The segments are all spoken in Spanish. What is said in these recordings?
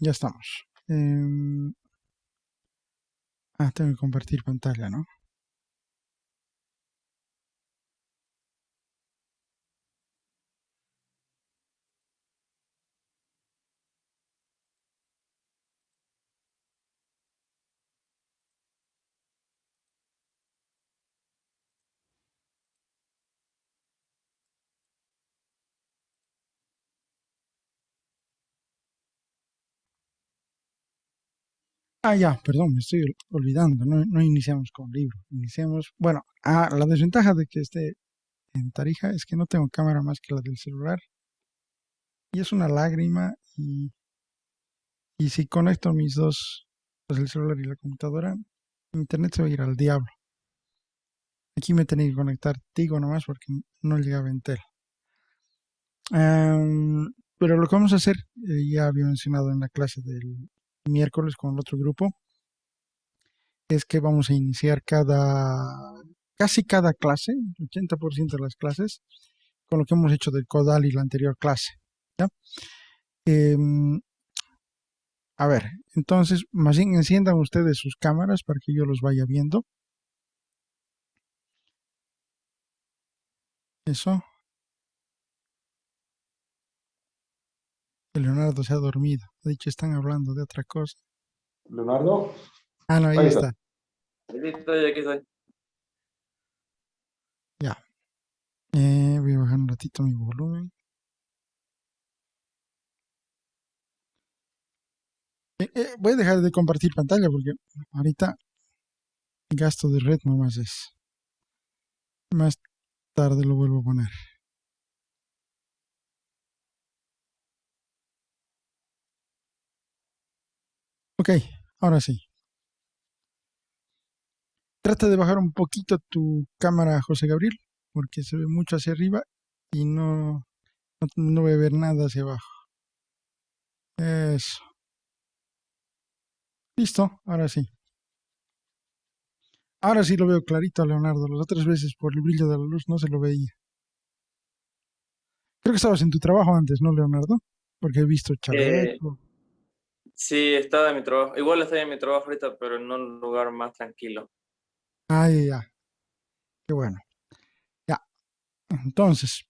ya estamos. Tengo que compartir pantalla, ¿no? Ya, perdón, me estoy olvidando, no iniciamos con libro, iniciamos, bueno, la desventaja de que esté en Tarija es que no tengo cámara más que la del celular y es una lágrima y si conecto mis dos, pues el celular y la computadora, internet se va a ir al diablo. Aquí me tenía que conectar Tigo nomás porque no llegaba Entel. Pero lo que vamos a hacer, ya había mencionado en la clase del miércoles con el otro grupo, es que vamos a iniciar casi cada clase, 80% de las clases, con lo que hemos hecho del Codal y la anterior clase. ¿Ya? Em, a ver, entonces, más bien enciendan ustedes sus cámaras para que yo los vaya viendo. Eso. El Leonardo se ha dormido. Ha dicho, están hablando de otra cosa. Leonardo, No, ahí ahí está. está. Aquí estoy, aquí estoy. Ya. Voy a bajar un ratito mi volumen. Voy a dejar de compartir pantalla porque ahorita gasto de red nomás es. Más tarde lo vuelvo a poner. Ok, ahora sí. Trata de bajar un poquito tu cámara, José Gabriel, porque se ve mucho hacia arriba y no voy a ver nada hacia abajo. Eso. Listo, ahora sí. Ahora sí lo veo clarito a Leonardo. Las otras veces por el brillo de la luz no se lo veía. Creo que estabas en tu trabajo antes, ¿no, Leonardo? Porque he visto Eh, chaleco. sí, estaba en mi trabajo. Igual estoy en mi trabajo ahorita, pero en un lugar más tranquilo. Ya. Qué bueno. Ya. Entonces,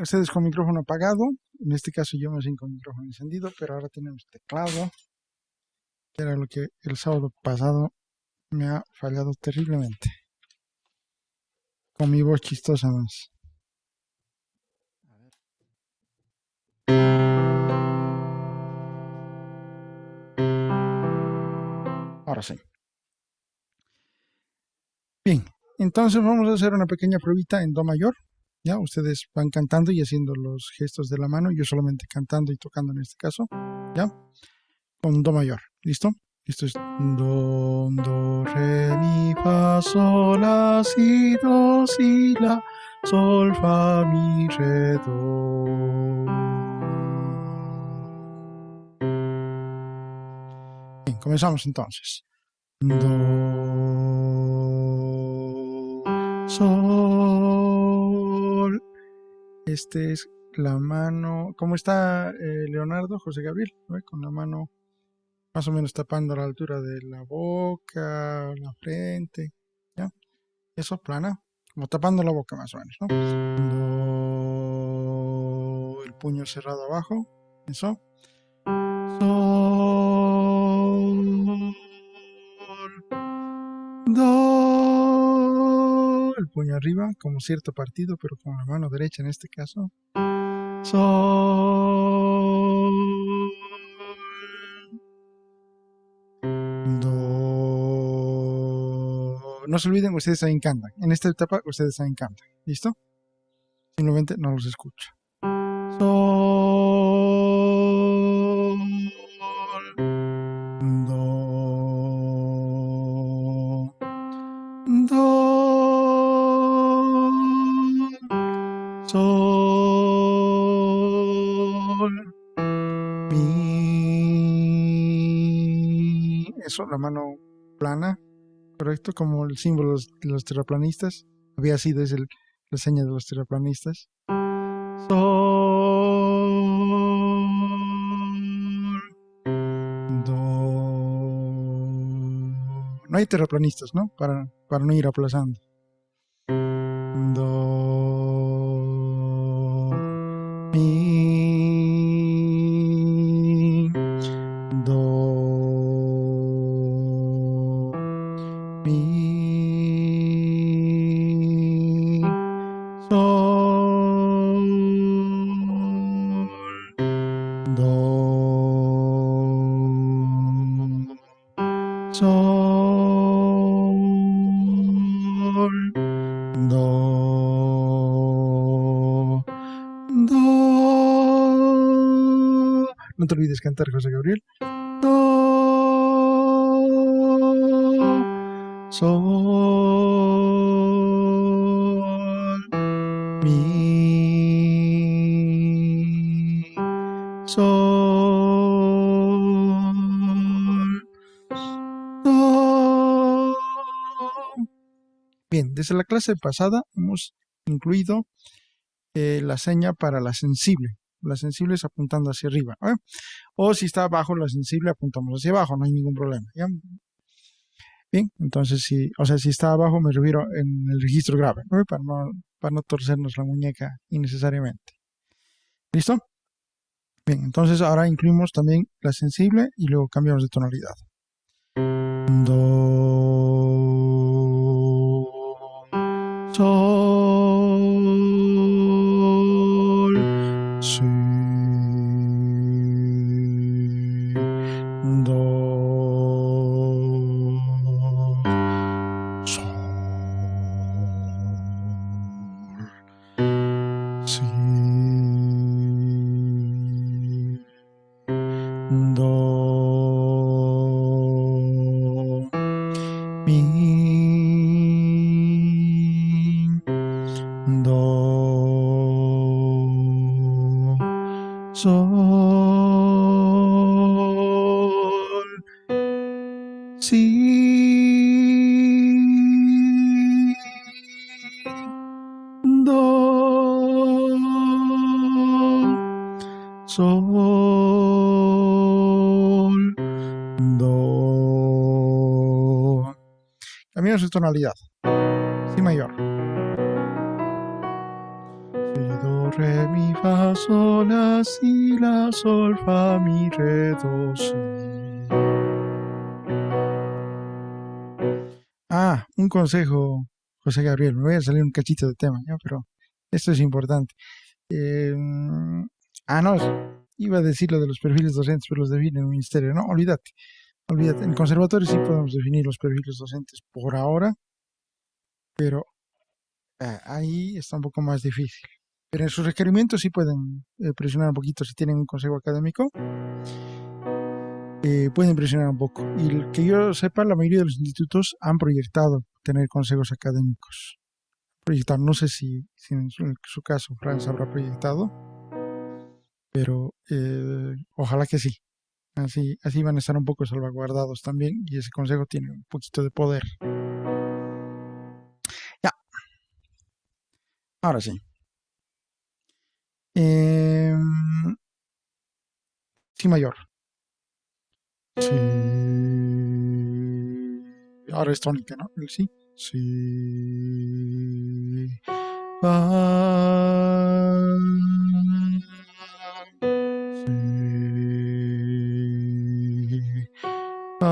ustedes con micrófono apagado. En este caso yo me sin con micrófono encendido, pero ahora tenemos teclado, que era lo que el sábado pasado me ha fallado terriblemente. Con mi voz chistosa más. Ahora sí. Bien, entonces vamos a hacer una pequeña pruebita en Do mayor. Ya, ustedes van cantando y haciendo los gestos de la mano, yo solamente cantando y tocando en este caso. Ya, con Do mayor. ¿Listo? Esto es do, re, mi, fa, sol, la, si, do, si, la, sol, fa, mi, re, do. Bien, comenzamos entonces. Do, sol. Este es la mano. ¿Cómo está Leonardo, José Gabriel? ¿Ve? Con la mano más o menos tapando a la altura de la boca, la frente. ¿Ya? Eso, plana. Como tapando la boca más o menos, ¿no? Do, el puño cerrado abajo. Eso. Sol. Do, el puño arriba, como cierto partido, pero con la mano derecha en este caso. Sol, do. No se olviden, ustedes ahí cantan. En esta etapa, ustedes ahí cantan. ¿Listo? Simplemente no los escucho. Sol, do, do, sol, mi. Eso, la mano plana, correcto, como el símbolo de los terraplanistas. Había sido, es la seña de los terraplanistas. Sol, No hay terraplanistas, ¿no? Para no ir aplazando. Do, mi, do, mi, sol, do, sol, do, do. No te olvides cantar, José Gabriel. Do, sol, mi, sol, do. Bien, desde la clase pasada hemos incluido la seña para la sensible. La sensible es apuntando hacia arriba, ¿eh? O si está abajo la sensible, apuntamos hacia abajo, no hay ningún problema, ¿ya? Bien, entonces si está abajo me refiero en el registro grave, ¿no? Para no torcernos la muñeca innecesariamente. ¿Listo? Bien, entonces ahora incluimos también la sensible y luego cambiamos de tonalidad. Do, sol, si, do, sol, si, do, mi, do, sol, si, do, sol, do. Cambiamos de tonalidad. Si mayor. Si, do, re, mi, fa, sol, la, si, la, sol, fa, mi, re, do, si. Un consejo, José Gabriel. Me voy a salir un cachito de tema, ¿ya? Pero esto es importante. No, iba a decir lo de los perfiles docentes, pero los define el ministerio. No, olvídate. En conservatorio sí podemos definir los perfiles docentes por ahora, pero ahí está un poco más difícil. Pero en sus requerimientos sí pueden presionar un poquito si tienen un consejo académico. Pueden presionar un poco. Y el que yo sepa, la mayoría de los institutos han proyectado tener consejos académicos. No sé si en su caso Francia habrá proyectado, pero ojalá que sí. Así van a estar un poco salvaguardados también y ese consejo tiene un poquito de poder. Ya. Ahora sí. Si mayor. Si. Ahora es tónica, ¿no? El si. Si. Fa. Si. Fa.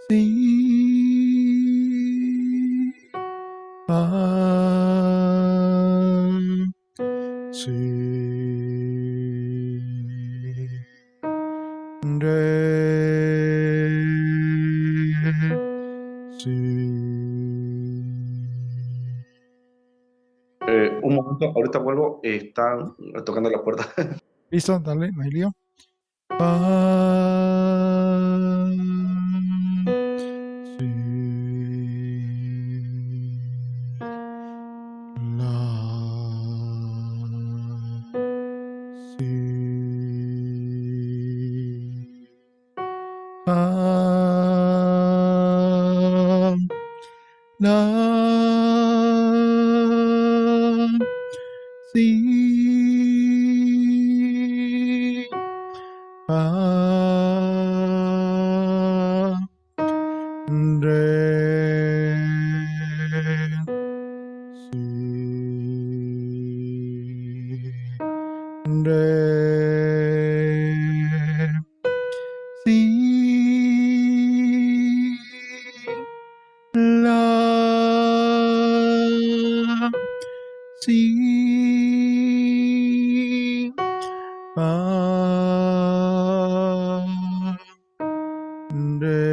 Si. Fa. Si. Re. Si. Un momento, ahorita vuelvo, están tocando la puerta. ¿Listo? Dale, no hay lío. Si. La. Si. Fa. La. Si. Fa. re, si, re, si, la, si, fa, re,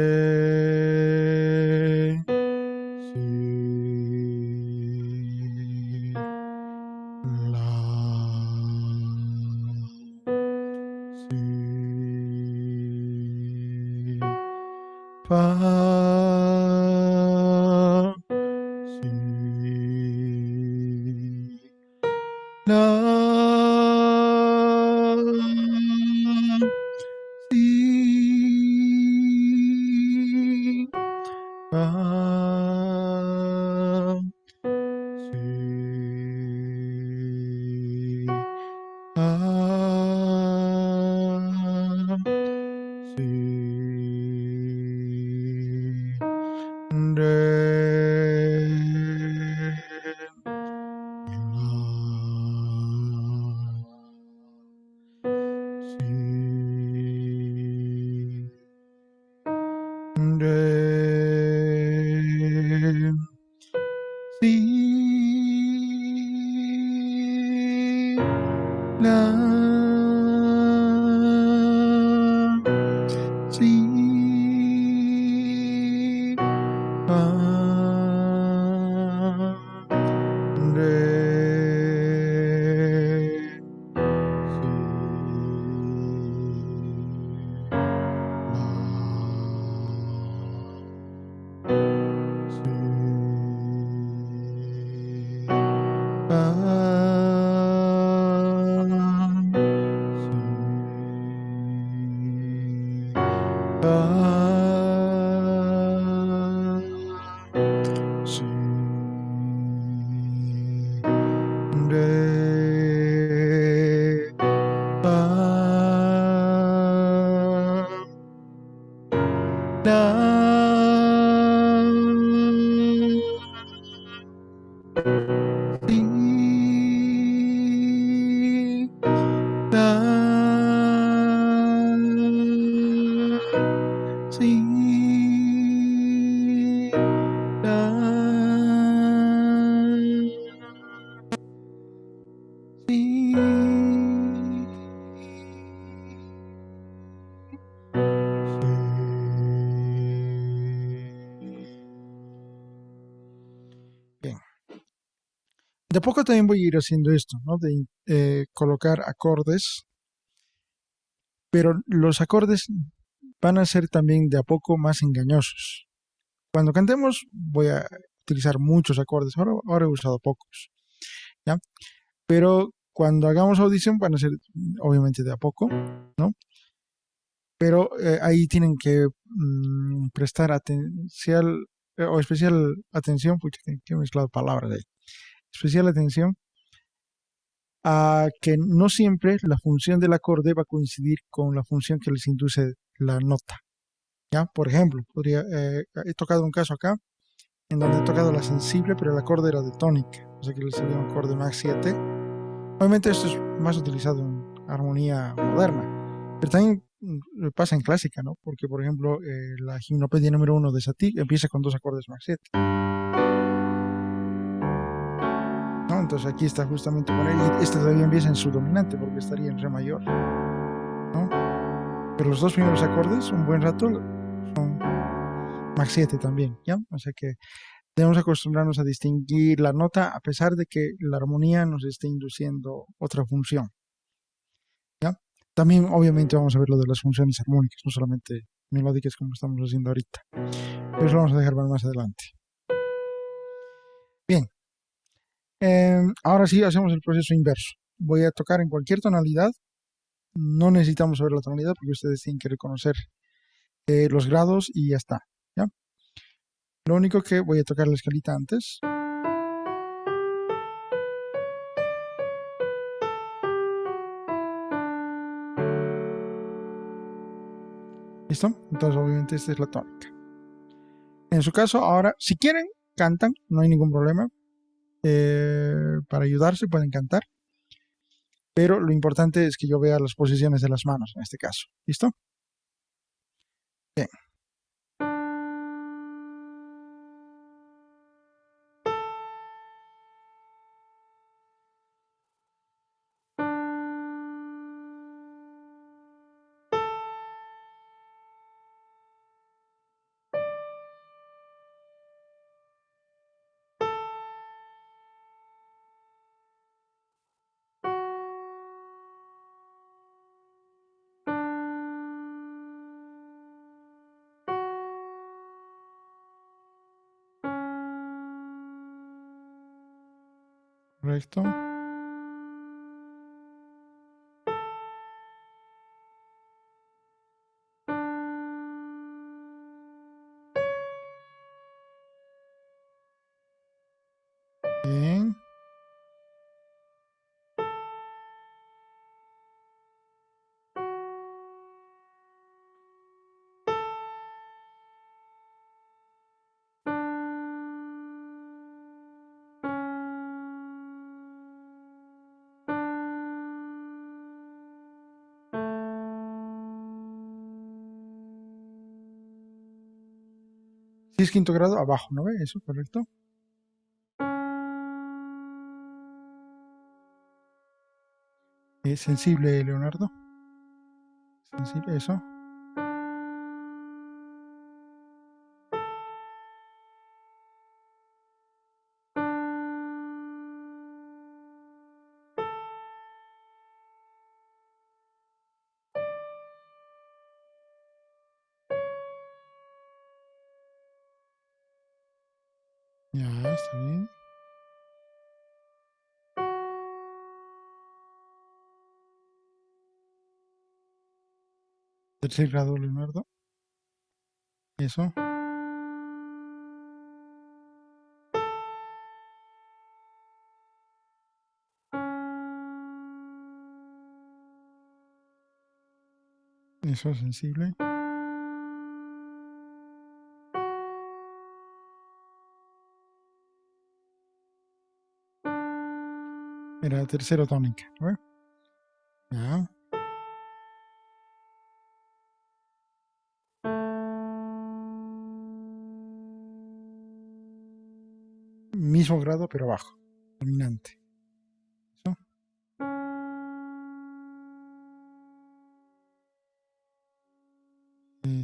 si, la, si, fa, si, la, si, fa, si, fa, si, re, si, la, si, fa, re, si, re, fa, la, si, la, si, la, si, bien. De a poco también voy a ir haciendo esto, ¿no? De colocar acordes, pero los acordes van a ser también de a poco más engañosos. Cuando cantemos voy a utilizar muchos acordes, ahora he usado pocos, ¿ya? Pero cuando hagamos audición van a ser obviamente de a poco, ¿no? Pero ahí tienen que prestar atención o especial atención, pucha, que he mezclado palabras ahí, especial atención a que no siempre la función del acorde va a coincidir con la función que les induce la nota, ¿ya? Por ejemplo, he tocado un caso acá en donde he tocado la sensible, pero el acorde era de tónica, o sea que le salió un acorde Mach 7. Obviamente esto es más utilizado en armonía moderna, pero también pasa en clásica, ¿no? Porque, por ejemplo, la gimnopedia número 1 de Satie empieza con dos acordes Mach 7, ¿no? Entonces aquí está justamente con él, y este todavía empieza en su dominante, porque estaría en re mayor, ¿no? Pero los dos primeros acordes, un buen rato, son Mach 7 también, ¿ya? O sea que debemos acostumbrarnos a distinguir la nota a pesar de que la armonía nos esté induciendo otra función, ¿ya? También obviamente vamos a ver lo de las funciones armónicas, no solamente melódicas como estamos haciendo ahorita. Pero eso lo vamos a dejar para más adelante. Bien, ahora sí hacemos el proceso inverso. Voy a tocar en cualquier tonalidad. No necesitamos saber la tonalidad porque ustedes tienen que reconocer los grados y ya está, ¿ya? Lo único que voy a tocar la escalita antes. ¿Listo? Entonces obviamente esta es la tónica. En su caso, ahora, si quieren, cantan, no hay ningún problema. Para ayudarse pueden cantar. Pero lo importante es que yo vea las posiciones de las manos en este caso. ¿Listo? Bien. Correcto. Bien. Si es quinto grado, abajo, ¿no ve? Eso, correcto. Sensible, Leonardo. Sensible, eso. Ya, está bien. Tercer grado, Leonardo. Eso. Eso, sensible. Era tercero tónica, ¿no ve? Ya. Mismo grado, pero bajo. Dominante. Eso.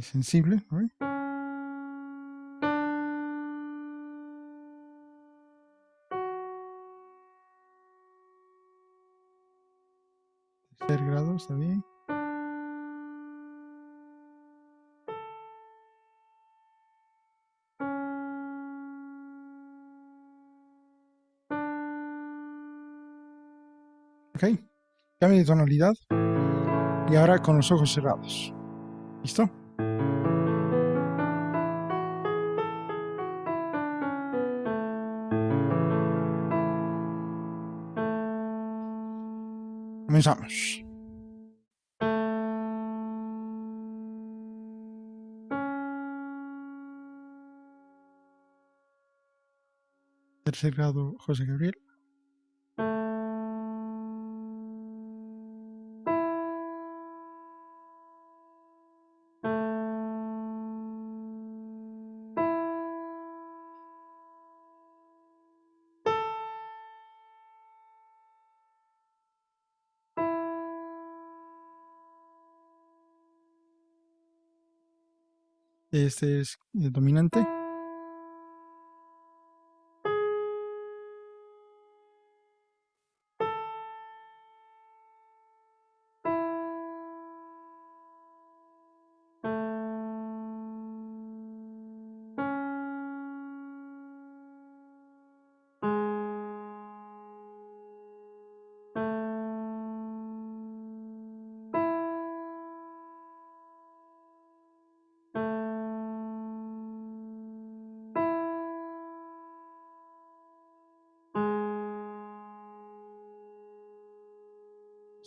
Sensible, ¿no ve? Tercer grado, está bien. Ok. Cambio de tonalidad. Y ahora con los ojos cerrados. ¿Listo? Comenzamos. Tercer grado, José Gabriel. Este es el dominante.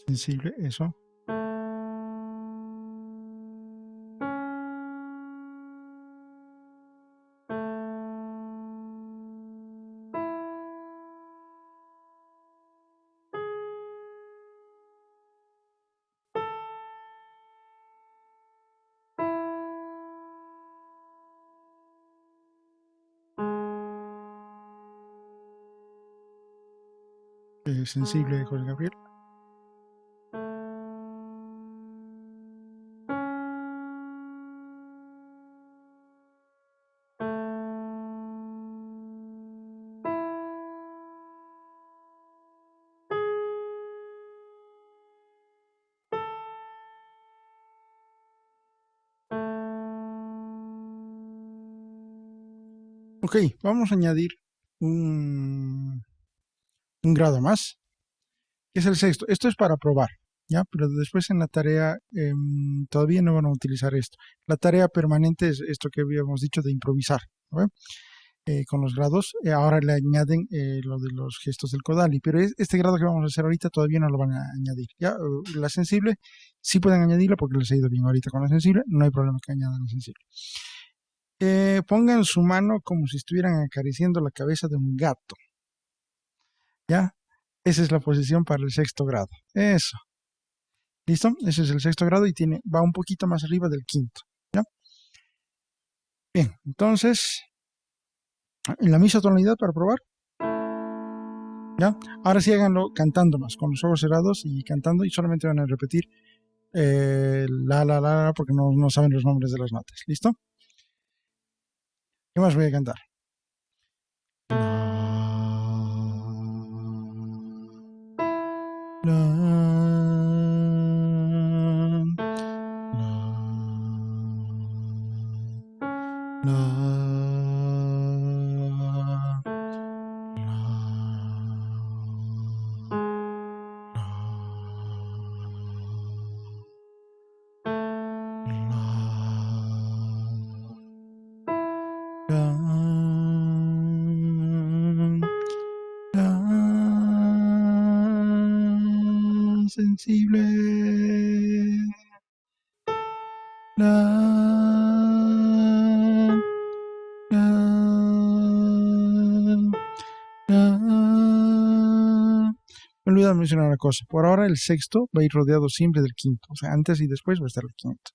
Sensible, eso. sensible, José Gabriel. Ok, vamos a añadir un grado más, que es el sexto. Esto es para probar, ¿ya? Pero después en la tarea todavía no van a utilizar esto. La tarea permanente es esto que habíamos dicho de improvisar, ¿no? Con los grados. Ahora le añaden lo de los gestos del Kodali, pero este grado que vamos a hacer ahorita todavía no lo van a añadir. ¿Ya? La sensible sí pueden añadirla porque les ha ido bien ahorita con la sensible, no hay problema que añadan la sensible. Pongan su mano como si estuvieran acariciando la cabeza de un gato. ¿Ya? Esa es la posición para el sexto grado. Eso. ¿Listo? Ese es el sexto grado y va un poquito más arriba del quinto. ¿Ya? Bien, entonces, en la misma tonalidad para probar. ¿Ya? Ahora sí háganlo cantando más, con los ojos cerrados y cantando, y solamente van a repetir la, porque no saben los nombres de las notas. ¿Listo? ¿Qué más voy a cantar? Sensible. Me olvidé de mencionar una cosa. Por ahora el sexto va a ir rodeado siempre del quinto. O sea, antes y después va a estar el quinto.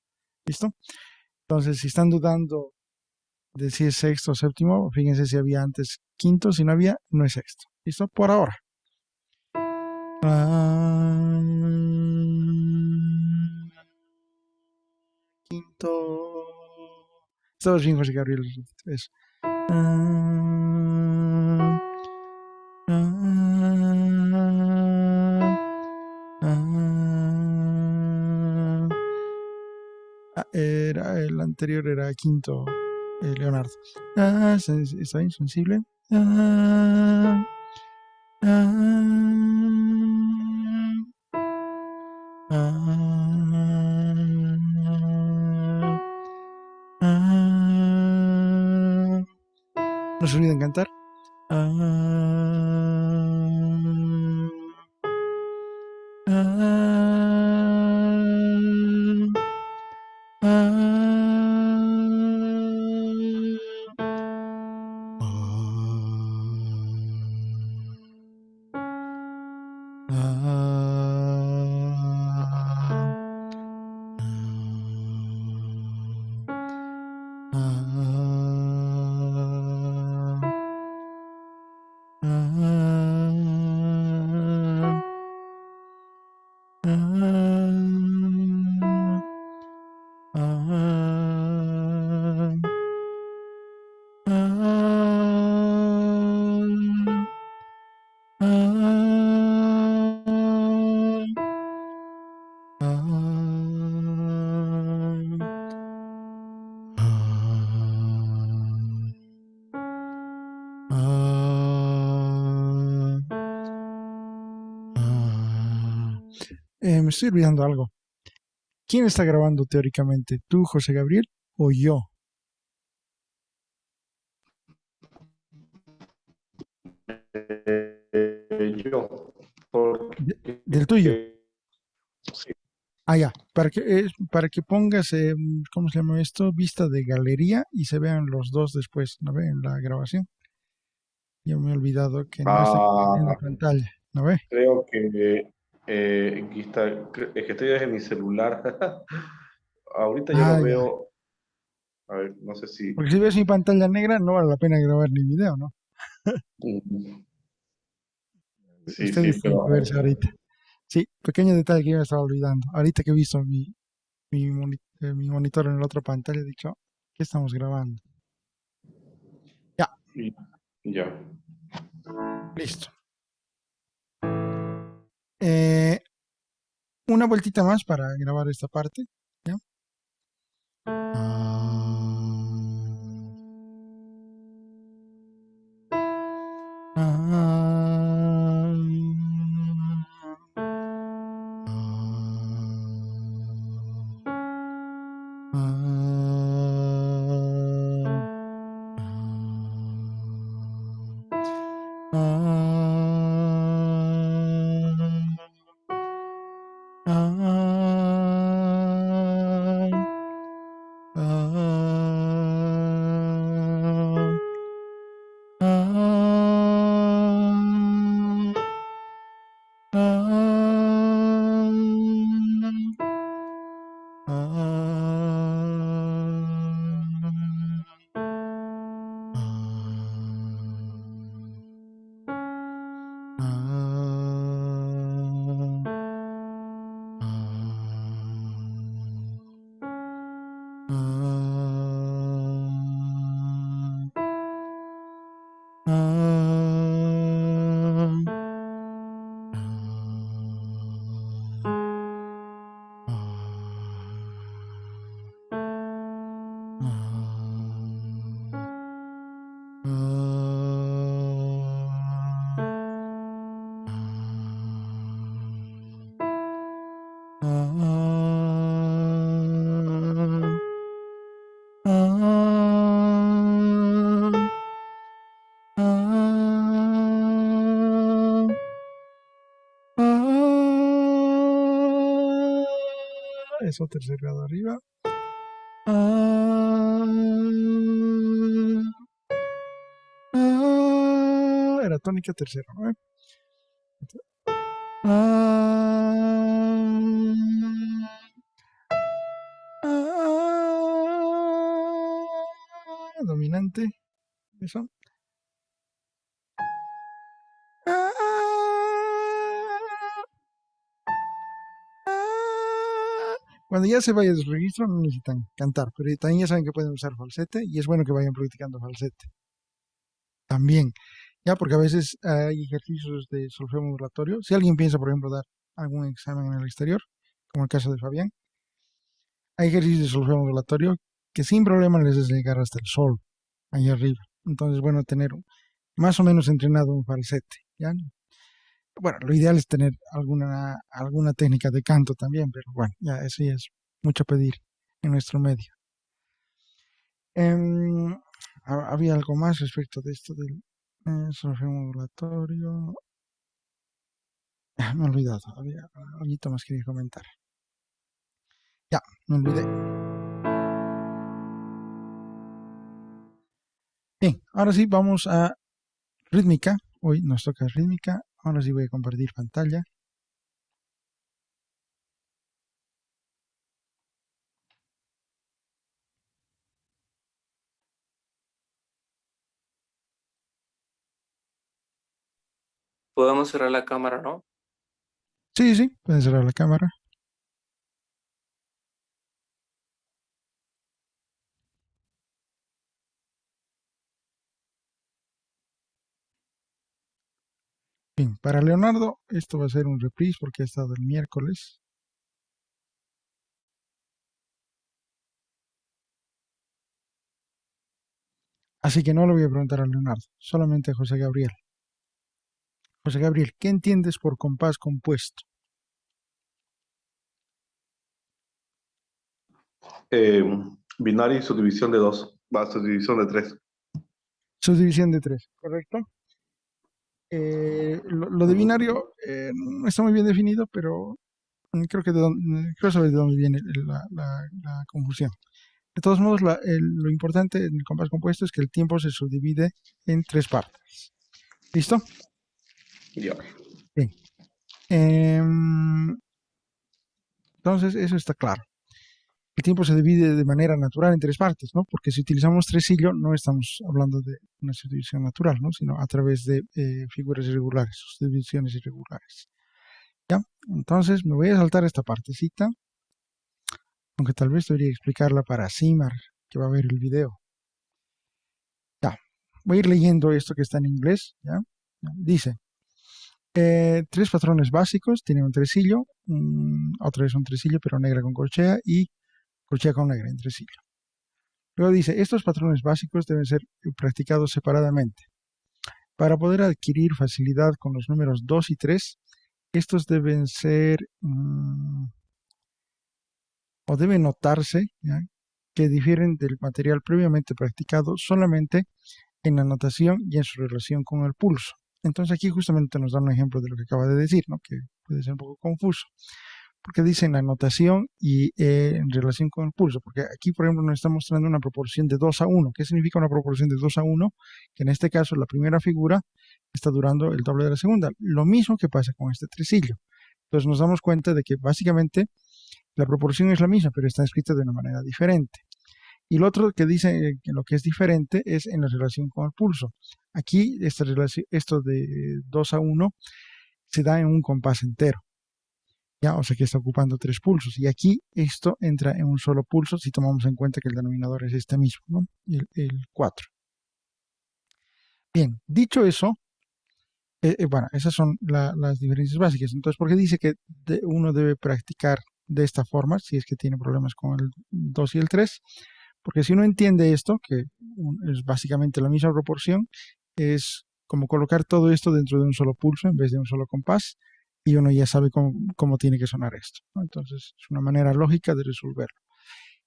¿Listo? Entonces, si están dudando de si es sexto o séptimo, fíjense si había antes quinto. Si no había, no es sexto. ¿Listo? Por ahora. Quinto. Estaba bien, José Gabriel. Eso. El anterior era quinto, Leonardo. Está bien, sensible. No se olviden cantar. Me estoy olvidando algo. ¿Quién está grabando teóricamente? ¿Tú, José Gabriel, o yo? Yo, porque Del tuyo. sí. Ah, ya. Para que pongas, ¿cómo se llama esto? Vista de galería y se vean los dos después, ¿no ve? En la grabación. Yo me he olvidado que no está compartiendo pantalla, ¿no ve? Creo que aquí está, es que estoy desde mi celular. Ahorita yo Ah, lo ya. veo, a ver, no sé si... Porque si ves mi pantalla negra, no vale la pena grabar ni video, ¿no? Sí, Ustedes sí, tienen que verse pero ahorita. Sí, pequeño detalle que yo me estaba olvidando. Ahorita que he visto mi monitor en la otra pantalla, he dicho, ¿qué estamos grabando? Ya, y- ya. listo. Eh, una vueltita más para grabar esta parte. ¿Ya? Eso, tercer grado arriba. Era tónica tercera, ¿no? Dominante. Eso. Cuando ya se vaya el registro no necesitan cantar, pero también ya saben que pueden usar falsete y es bueno que vayan practicando falsete. También, ya porque a veces hay ejercicios de solfeo modulatorio. Si alguien piensa, por ejemplo, dar algún examen en el exterior, como el caso de Fabián, hay ejercicios de solfeo modulatorio que sin problema les hace llegar hasta el sol, ahí arriba. Entonces, bueno, tener más o menos entrenado un falsete, ¿ya? Bueno, lo ideal es tener alguna técnica de canto también, pero bueno, ya eso ya es mucho pedir en nuestro medio. Em, había algo más respecto de esto del solfeo modulatorio. Me he olvidado, había algo más que quería comentar. Ya, me olvidé. Bien, ahora sí vamos a rítmica. Hoy nos toca rítmica. Ahora sí voy a compartir pantalla. Podemos cerrar la cámara, ¿no? Sí, sí, pueden cerrar la cámara. Bien, para Leonardo esto va a ser un reprise porque ha estado el miércoles. Así que no le voy a preguntar a Leonardo, solamente a José Gabriel. José Gabriel, ¿qué entiendes por compás compuesto? Eh, Binario y subdivisión de 2. Va, subdivisión de 3. Subdivisión de tres, ¿correcto? Lo de binario no está muy bien definido, pero creo saber de dónde viene la confusión. De todos modos, lo importante en el compás compuesto es que el tiempo se subdivide en tres partes. ¿Listo? Ya. Bien. Entonces, eso está claro. el tiempo se divide de manera natural en tres partes, ¿no? Porque si utilizamos tresillo no estamos hablando de una subdivisión natural, ¿no? Sino a través de figuras irregulares, subdivisiones irregulares. ¿Ya? Entonces me voy a saltar esta partecita, aunque tal vez debería explicarla para Simar, que va a ver el video. Ya, voy a ir leyendo esto que está en inglés, ¿ya? Dice, tres patrones básicos, tienen un tresillo, otra vez un tresillo pero negra con corchea y corchea con negra en tresillo. Luego dice, estos patrones básicos deben ser practicados separadamente. Para poder adquirir facilidad con los números 2 y 3, estos deben ser, o deben notarse, ¿ya?, que difieren del material previamente practicado solamente en la notación y en su relación con el pulso. Entonces aquí justamente nos da un ejemplo de lo que acaba de decir, ¿no?, que puede ser un poco confuso, porque dice en la notación y en relación con el pulso, porque aquí por ejemplo nos está mostrando una proporción de 2 a 1. ¿Qué significa una proporción de 2 a 1? Que en este caso la primera figura está durando el doble de la segunda, lo mismo que pasa con este tresillo. Entonces nos damos cuenta de que básicamente la proporción es la misma, pero está escrita de una manera diferente. Y lo otro que dice que lo que es diferente es en la relación con el pulso. Aquí esto de 2 a 1 se da en un compás entero, ¿ya? O sea que está ocupando 3 pulsos. Y aquí esto entra en un solo pulso si tomamos en cuenta que el denominador es este mismo, ¿no?, el 4. Bien, dicho eso, bueno, esas son las diferencias básicas. Entonces, ¿por qué dice que uno debe practicar de esta forma si es que tiene problemas con el 2 y el 3? Porque si uno entiende esto, que es básicamente la misma proporción, es como colocar todo esto dentro de un solo pulso en vez de un solo compás, y uno ya sabe cómo tiene que sonar esto, ¿no? Entonces, es una manera lógica de resolverlo.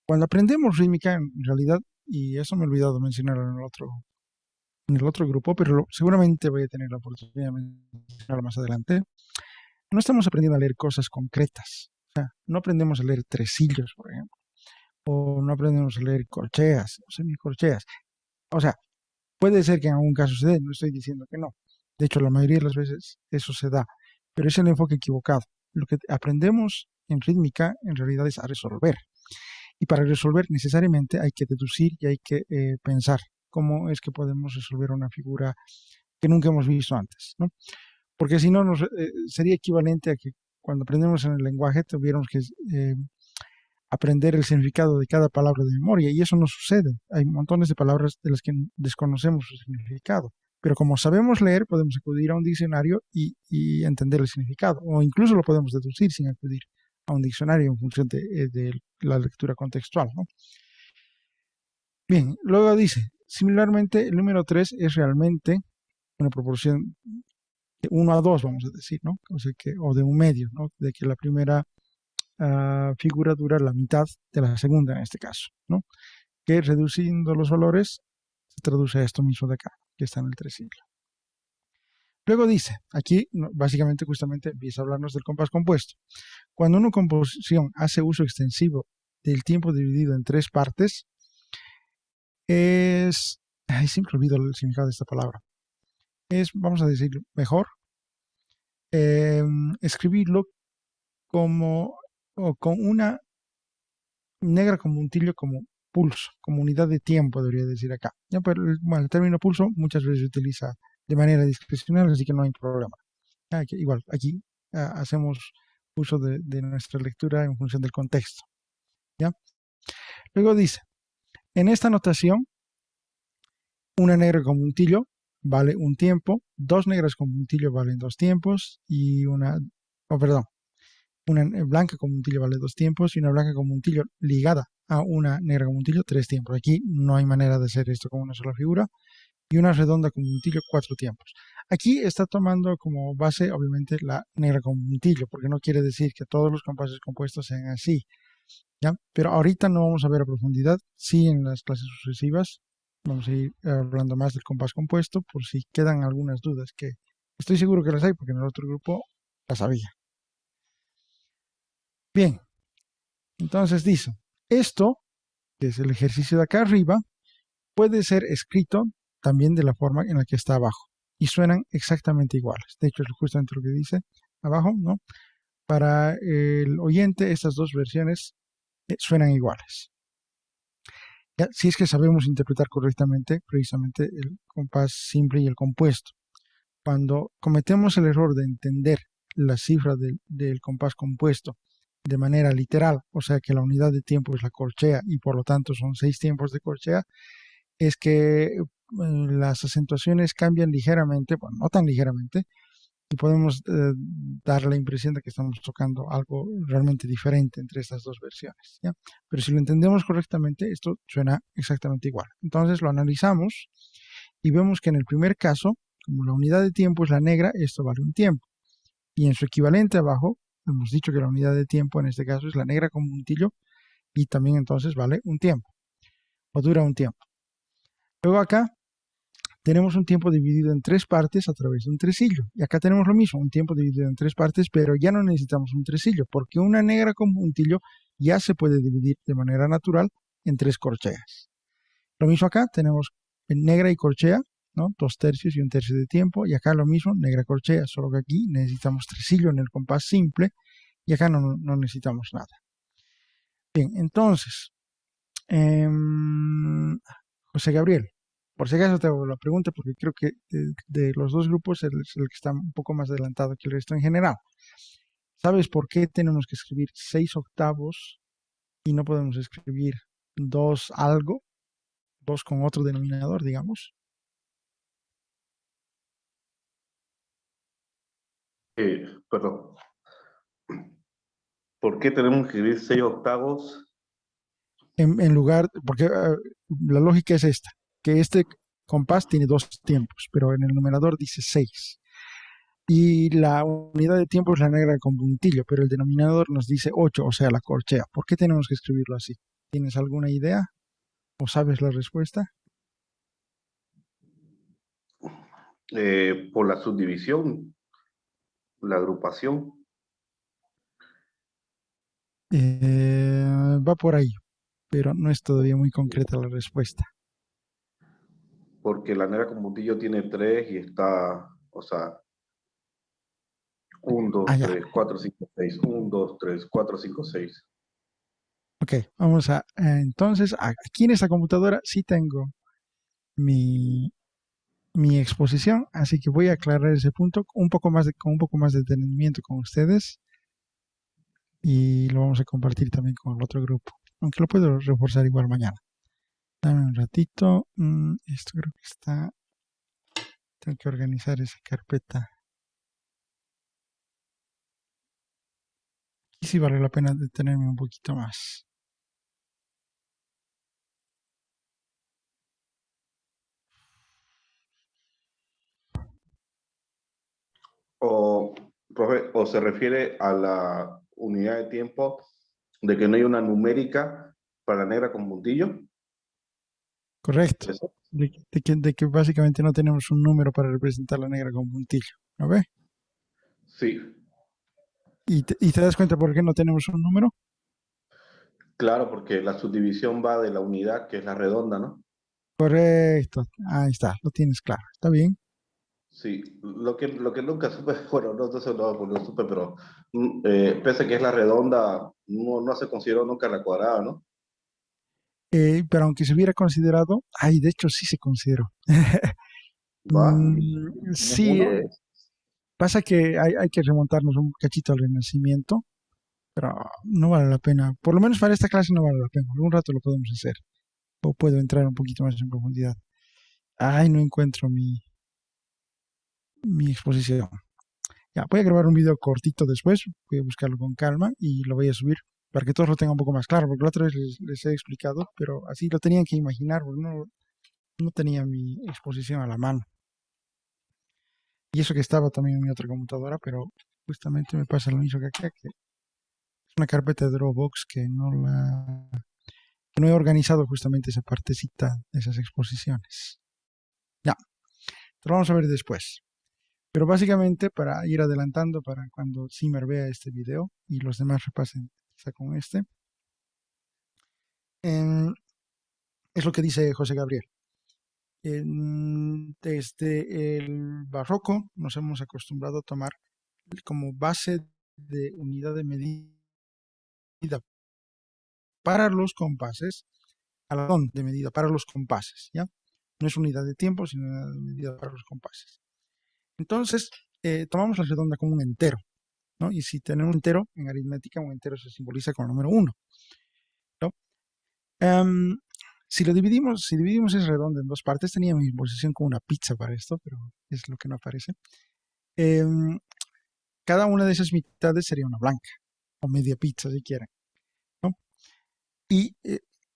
Cuando aprendemos rítmica, en realidad, y eso me he olvidado mencionarlo en el otro grupo, pero seguramente voy a tener la oportunidad de mencionarlo más adelante, no estamos aprendiendo a leer cosas concretas. O sea, no aprendemos a leer tresillos, por ejemplo, o no aprendemos a leer corcheas o semicorcheas. O sea, puede ser que en algún caso se dé, no estoy diciendo que no. De hecho, la mayoría de las veces eso se da, pero es el enfoque equivocado. Lo que aprendemos en rítmica en realidad es a resolver. Y para resolver necesariamente hay que deducir y hay que pensar cómo es que podemos resolver una figura que nunca hemos visto antes, ¿no? Porque si no, sería equivalente a que cuando aprendemos en el lenguaje tuviéramos que aprender el significado de cada palabra de memoria, y eso no sucede. Hay montones de palabras de las que desconocemos su significado, pero como sabemos leer, podemos acudir a un diccionario y entender el significado, o incluso lo podemos deducir sin acudir a un diccionario en función de la lectura contextual, ¿no? Bien, luego dice, similarmente, el número 3 es realmente una proporción de 1 a 2, vamos a decir, ¿no? O de un medio, ¿no? De que la primera figura dura la mitad de la segunda en este caso, ¿no? Que reduciendo los valores se traduce a esto mismo de acá, que está en el tresillo. Luego dice, aquí básicamente justamente empieza a hablarnos del compás compuesto. Cuando una composición hace uso extensivo del tiempo dividido en 3 partes, siempre olvido el significado de esta palabra, vamos a decir, mejor escribirlo con una negra con puntillo como pulso, como unidad de tiempo, debería decir acá. ¿Ya? Pero bueno, el término pulso muchas veces se utiliza de manera discrecional, así que no hay problema. Igual, aquí hacemos uso de nuestra lectura en función del contexto. ¿Ya? Luego dice, en esta notación, una negra con puntillo vale un tiempo, 2 negras con puntillo valen 2 tiempos, y una blanca con puntillo vale 2 tiempos, y una blanca con puntillo ligada a una negra con puntillo 3 tiempos. Aquí no hay manera de hacer esto con una sola figura. Y una redonda con puntillo 4 tiempos. Aquí está tomando como base obviamente la negra con puntillo, porque no quiere decir que todos los compases compuestos sean así, ¿ya? Pero ahorita no vamos a ver a profundidad. Sí, en las clases sucesivas vamos a ir hablando más del compás compuesto, por si quedan algunas dudas, que estoy seguro que las hay, porque en el otro grupo las había. Bien, entonces dice, esto, que es el ejercicio de acá arriba, puede ser escrito también de la forma en la que está abajo, y suenan exactamente iguales. De hecho, es justamente lo que dice abajo, ¿no? Para el oyente, estas dos versiones suenan iguales. Ya, si es que sabemos interpretar correctamente precisamente el compás simple y el compuesto. Cuando cometemos el error de entender la cifra del compás compuesto de manera literal, o sea que la unidad de tiempo es la corchea y por lo tanto son 6 tiempos de corchea, es que las acentuaciones cambian ligeramente, bueno, no tan ligeramente, y podemos dar la impresión de que estamos tocando algo realmente diferente entre estas dos versiones, ¿ya? Pero si lo entendemos correctamente, esto suena exactamente igual. Entonces lo analizamos y vemos que en el primer caso, como la unidad de tiempo es la negra, esto vale un tiempo. Y en su equivalente abajo, hemos dicho que la unidad de tiempo en este caso es la negra con puntillo y también entonces vale un tiempo o dura un tiempo. Luego acá tenemos un tiempo dividido en 3 partes a través de un tresillo. Y acá tenemos lo mismo, un tiempo dividido en 3 partes, pero ya no necesitamos un tresillo, porque una negra con puntillo ya se puede dividir de manera natural en 3 corcheas. Lo mismo acá, tenemos negra y corchea, ¿no? 2 tercios y 1 tercio de tiempo, y acá lo mismo, negra corchea, solo que aquí necesitamos tresillo en el compás simple, y acá no necesitamos nada. Bien, entonces, José Gabriel, por si acaso te hago la pregunta, porque creo que de los dos grupos es el que está un poco más adelantado que el resto en general. ¿Sabes por qué tenemos que escribir 6 octavos y no podemos escribir 2 algo, 2 con otro denominador, digamos? Perdón. ¿Por qué tenemos que escribir 6 octavos? En lugar, porque la lógica es esta, que este compás tiene 2 tiempos, pero en el numerador dice 6. Y la unidad de tiempo es la negra con puntillo, pero el denominador nos dice 8, o sea, la corchea. ¿Por qué tenemos que escribirlo así? ¿Tienes alguna idea? ¿O sabes la respuesta? Por la subdivisión, la agrupación, Va por ahí, pero no es todavía muy concreta la respuesta. porque la negra con puntillo tiene 3 y está, o sea, 1, Ah, 2, ya. 3, 4, 5, 6, 1, 2, 3, 4, 5, 6. Ok, vamos a... entonces, aquí en esta computadora sí tengo mi exposición, así que voy a aclarar ese punto con un poco más de detenimiento con ustedes y lo vamos a compartir también con el otro grupo, aunque lo puedo reforzar igual mañana. Dame un ratito. Esto creo que está... Tengo que organizar esa carpeta. Y sí vale la pena detenerme un poquito más. O, profe, o se refiere a la unidad de tiempo de que no hay una numérica para la negra con puntillo. Correcto. ¿Eso? De que básicamente no tenemos un número para representar la negra con puntillo. ¿No ve? Sí, ¿Y te das cuenta por qué no tenemos un número? claro, porque la subdivisión va de la unidad, que es la redonda, ¿no? Correcto. Ahí está, lo tienes claro. Está bien. Sí, lo que nunca supe, bueno, no supe, pero pese a que es la redonda, no se consideró nunca la cuadrada, ¿no? Pero aunque se hubiera considerado, de hecho sí se consideró. Va, no es Sí, uno. pasa que hay que remontarnos un cachito al Renacimiento, pero no vale la pena. Por lo menos para esta clase no vale la pena. Algún rato lo podemos hacer. O puedo entrar un poquito más en profundidad. No encuentro mi exposición. Ya, voy a grabar un video cortito después, voy a buscarlo con calma y lo voy a subir para que todos lo tengan un poco más claro, porque la otra vez les he explicado, pero así lo tenían que imaginar, porque no tenía mi exposición a la mano. Y eso que estaba también en mi otra computadora, pero justamente me pasa lo mismo que acá, que es una carpeta de Dropbox que no he organizado justamente esa partecita de esas exposiciones. Ya, lo vamos a ver después. Pero básicamente para ir adelantando para cuando Simmer vea este video y los demás repasen quizá con este, es lo que dice José Gabriel. Desde el barroco nos hemos acostumbrado a tomar como base de unidad de medida para los compases, a la redonda de medida para los compases, ¿ya? No es unidad de tiempo, sino unidad de medida para los compases. Entonces, tomamos la redonda como un entero, ¿no? Y si tenemos un entero, en aritmética, un entero se simboliza con el número 1, ¿no? Si dividimos esa redonda en dos partes, tenía mi posición como una pizza para esto, pero es lo que no aparece. Cada una de esas mitades sería una blanca, o media pizza si quieren, ¿no? Y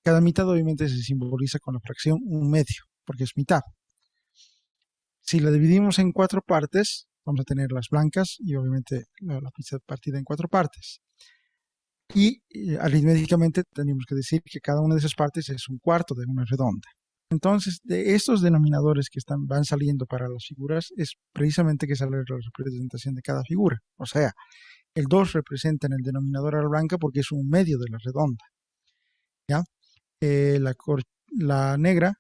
cada mitad obviamente se simboliza con la fracción 1/2, porque es mitad. Si la dividimos en 4 partes, vamos a tener las blancas y obviamente la pizza partida en 4 partes. Y aritméticamente tenemos que decir que cada una de esas partes es un cuarto de una redonda. Entonces, de estos denominadores que van saliendo para las figuras, es precisamente que sale la representación de cada figura. O sea, el 2 representa en el denominador a la blanca porque es un medio de la redonda, ¿ya? La negra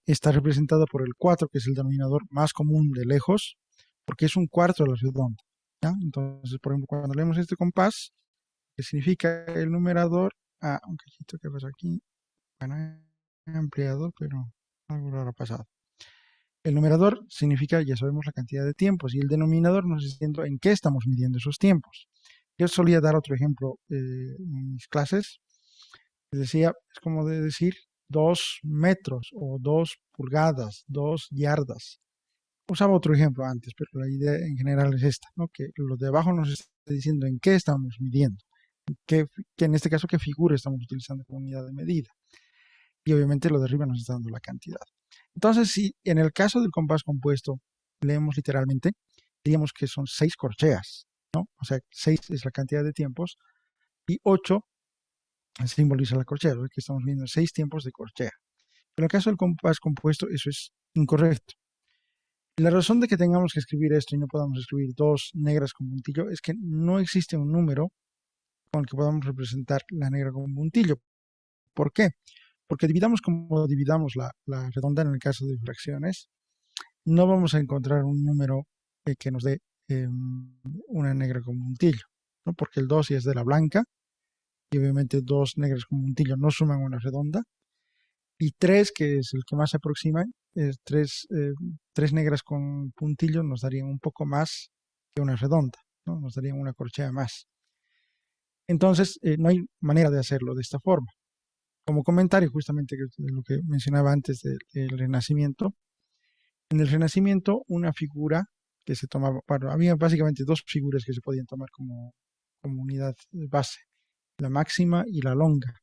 está representada por el 4, que es el denominador más común de lejos, porque es un cuarto de la redonda, ¿ya? Entonces, por ejemplo, cuando leemos este compás, que significa el numerador, un cachito que pasa aquí, bueno, he ampliado, pero algo raro ha pasado. El numerador significa, ya sabemos, la cantidad de tiempos, y el denominador nos está diciendo en qué estamos midiendo esos tiempos. Yo solía dar otro ejemplo en mis clases. Les decía, es como de decir 2 metros o 2 pulgadas, 2 yardas. Usaba otro ejemplo antes, pero la idea en general es esta, ¿no? Que lo de abajo nos está diciendo en qué estamos midiendo, que en este caso qué figura estamos utilizando como unidad de medida. Y obviamente lo de arriba nos está dando la cantidad. Entonces, si en el caso del compás compuesto leemos literalmente, diríamos que son 6 corcheas, ¿no? O sea, 6 es la cantidad de tiempos y 8 simboliza la corchea, ¿no? Que estamos viendo 6 tiempos de corchea. Pero en el caso del compás compuesto, eso es incorrecto. La razón de que tengamos que escribir esto y no podamos escribir 2 negras con puntillo es que no existe un número con el que podamos representar la negra con puntillo. ¿Por qué? Porque dividamos como dividamos la redonda en el caso de fracciones, no vamos a encontrar un número que nos dé una negra con puntillo, ¿no? Porque el 2 ya es de la blanca, y obviamente 2 negras con puntillo no suman una redonda, y 3, que es el que más se aproxima, 3 negras con puntillo nos darían un poco más que una redonda, ¿no? Nos darían una corchea más. Entonces, no hay manera de hacerlo de esta forma. Como comentario justamente de lo que mencionaba antes del Renacimiento, en el Renacimiento una figura que se tomaba, bueno, había básicamente 2 figuras que se podían tomar como unidad base, la máxima y la longa.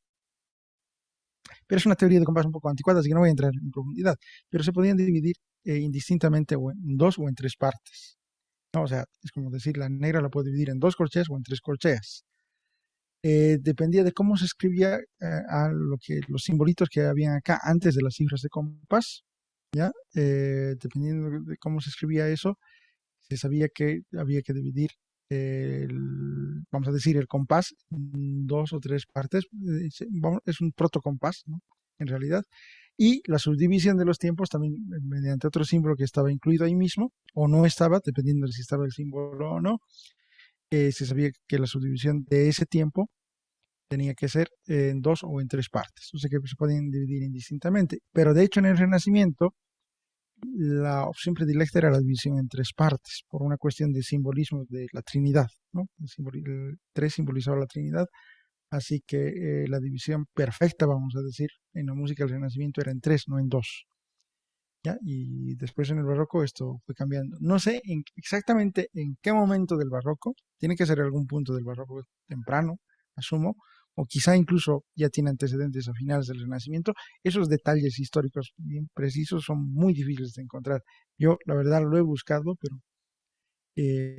Pero es una teoría de compás un poco anticuada, así que no voy a entrar en profundidad, pero se podían dividir indistintamente o en 2 o en 3 partes, ¿no? O sea, es como decir, la negra la puedo dividir en 2 corcheas o en 3 corcheas. Dependía de cómo se escribía los simbolitos que habían acá antes de las cifras de compás, ¿ya? Dependiendo de cómo se escribía eso, se sabía que había que dividir, vamos a decir, el compás en 2 o 3 partes. Es un protocompás, ¿no? En realidad. Y la subdivisión de los tiempos también mediante otro símbolo que estaba incluido ahí mismo, o no estaba, dependiendo de si estaba el símbolo o no. Se sabía que la subdivisión de ese tiempo tenía que ser en 2 o en 3 partes, o sea que se podían dividir indistintamente. Pero de hecho en el Renacimiento la opción predilecta era la división en 3 partes, por una cuestión de simbolismo de la Trinidad, ¿no? El 3 simbolizaba la Trinidad, así que la división perfecta, vamos a decir, en la música del Renacimiento era en 3, no en 2. ¿Ya? Y después en el barroco esto fue cambiando. No sé exactamente en qué momento del barroco, tiene que ser algún punto del barroco temprano, asumo, o quizá incluso ya tiene antecedentes a finales del Renacimiento. Esos detalles históricos bien precisos son muy difíciles de encontrar. Yo, la verdad, lo he buscado, pero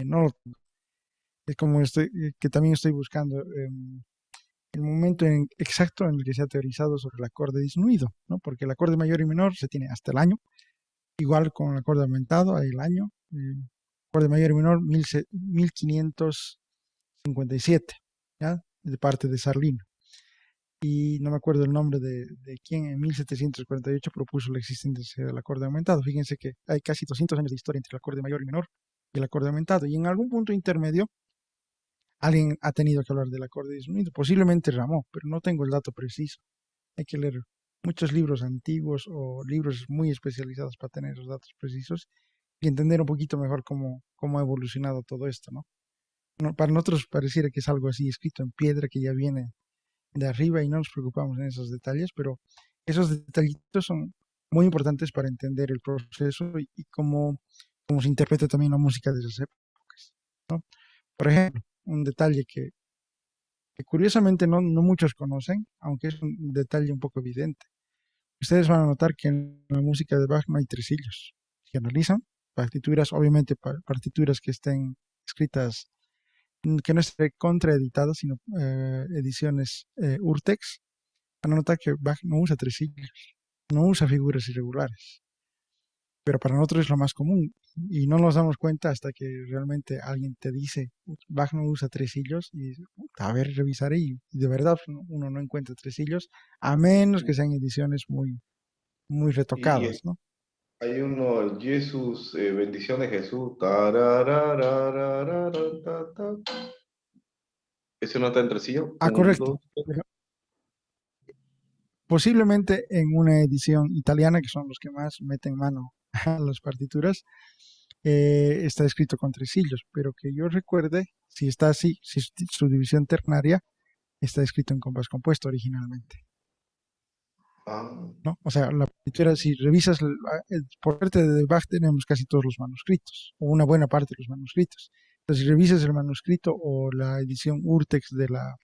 no lo tengo. Es como que también estoy buscando el momento exacto en el que se ha teorizado sobre el acorde disminuido, ¿no? Porque el acorde mayor y menor se tiene hasta el año, igual con el acorde aumentado, hay el año, acorde mayor y menor 1557, ¿ya? De parte de Sarlino. Y no me acuerdo el nombre de quién en 1748 propuso la existencia del acorde aumentado. Fíjense que hay casi 200 años de historia entre el acorde mayor y menor y el acorde aumentado. Y en algún punto intermedio alguien ha tenido que hablar del acorde disminuido, posiblemente Rameau, pero no tengo el dato preciso. Hay que leer muchos libros antiguos o libros muy especializados para tener los datos precisos y entender un poquito mejor cómo ha evolucionado todo esto, ¿no? Para nosotros pareciera que es algo así escrito en piedra que ya viene de arriba y no nos preocupamos en esos detalles, pero esos detallitos son muy importantes para entender el proceso y cómo se interpreta también la música de esas épocas, ¿no? Por ejemplo, un detalle que curiosamente no muchos conocen, aunque es un detalle un poco evidente. Ustedes van a notar que en la música de Bach no hay tresillos. Si analizan partituras, obviamente partituras que estén escritas, que no estén contraeditadas, sino ediciones Urtex, van a notar que Bach no usa tresillos, no usa figuras irregulares. Pero para nosotros es lo más común y no nos damos cuenta hasta que realmente alguien te dice, Bach no usa tresillos y a ver, revisaré y de verdad uno no encuentra tresillos, a menos que sean ediciones muy Y retocadas, ¿no? hay uno, Jesús, bendición de Jesús. Tarararararara, ¿ese no está en tresillo? Ah, Un, correcto. dos, tres. Pero posiblemente en una edición italiana, que son los que más meten mano a las partituras, está escrito con tresillos, pero que yo recuerde, si está así, si su división ternaria está escrito en compás compuesto originalmente, Ah, ¿no? O sea, la partitura, si revisas, por parte de Bach tenemos casi todos los manuscritos, o una buena parte de los manuscritos. Entonces, si revisas el manuscrito o la edición Urtex de la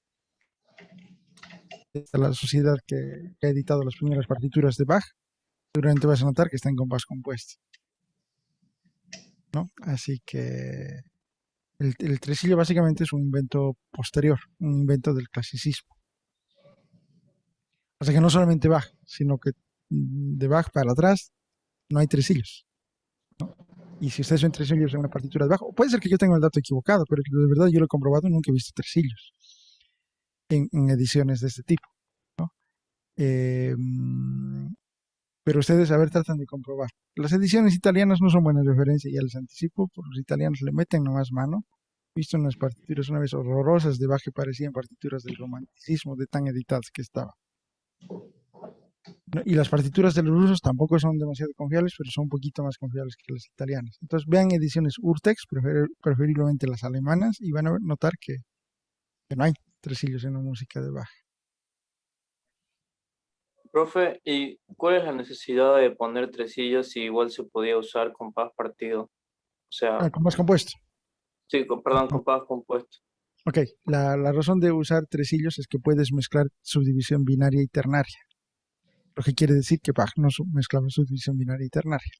sociedad que ha editado las primeras partituras de Bach, seguramente vas a notar que está en compás compuesto, ¿no? Así que el tresillo básicamente es un invento posterior, un invento del clasicismo. O sea que no solamente Bach, sino que de Bach para atrás no hay tresillos. Y si ustedes ven tresillos en una partitura de Bach, o puede ser que yo tenga el dato equivocado, pero de verdad yo lo he comprobado y nunca he visto tresillos en ediciones de este tipo, ¿no? Eh, pero ustedes, a ver, tratan de comprobar. Las ediciones italianas no son buenas referencias, ya les anticipo, porque los italianos le meten nomás mano. He visto unas partituras una vez horrorosas de Bach que parecían partituras del romanticismo, de tan editadas que estaban. ¿No? Y las partituras de los rusos tampoco son demasiado confiables, pero son un poquito más confiables que las italianas. Entonces vean ediciones Urtex, preferiblemente las alemanas, y van a notar que no hay tresillos en la música de Bach. Profe, ¿y cuál es la necesidad de poner tresillos si igual se podía usar compás partido? O sea, Compás compuesto. sí, perdón, compás compuesto. Ok, la razón de usar tresillos es que puedes mezclar subdivisión binaria y ternaria. Lo que quiere decir que Bach no mezclaba subdivisión binaria y ternaria.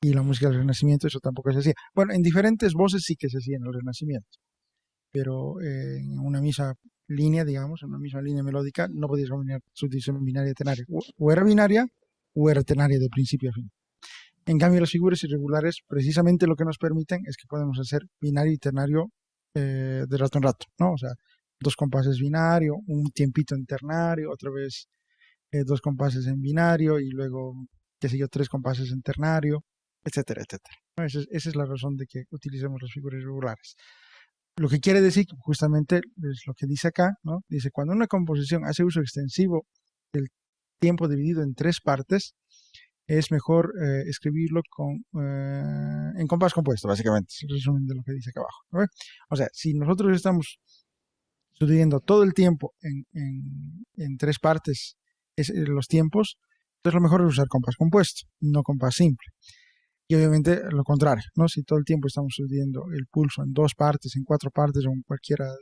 Y en la música del Renacimiento eso tampoco se hacía. Bueno, en diferentes voces sí que se hacía en el Renacimiento, pero en una misma línea, digamos, en una misma línea melódica, no podías combinar subdivisión binaria y ternaria. O era binaria o era ternaria de principio a fin. En cambio, las figuras irregulares, precisamente lo que nos permiten es que podemos hacer binario y ternario de rato en rato, ¿no? O sea, 2 compases binario, un tiempito en ternario, otra vez 2 compases en binario y luego, qué sé yo, 3 compases en ternario, etcétera, etcétera. ¿No? Esa es la razón de que utilicemos las figuras irregulares. Lo que quiere decir, justamente, es lo que dice acá, ¿no? Dice, cuando una composición hace uso extensivo del tiempo dividido en 3 partes, es mejor escribirlo en compás compuesto, básicamente, es el resumen de lo que dice acá abajo, ¿no? O sea, si nosotros estamos sucediendo todo el tiempo en 3 partes los tiempos, entonces lo mejor es usar compás compuesto, no compás simple. Y obviamente lo contrario, ¿no? Si todo el tiempo estamos sucediendo el pulso en 2 partes, en 4 partes o en cualquiera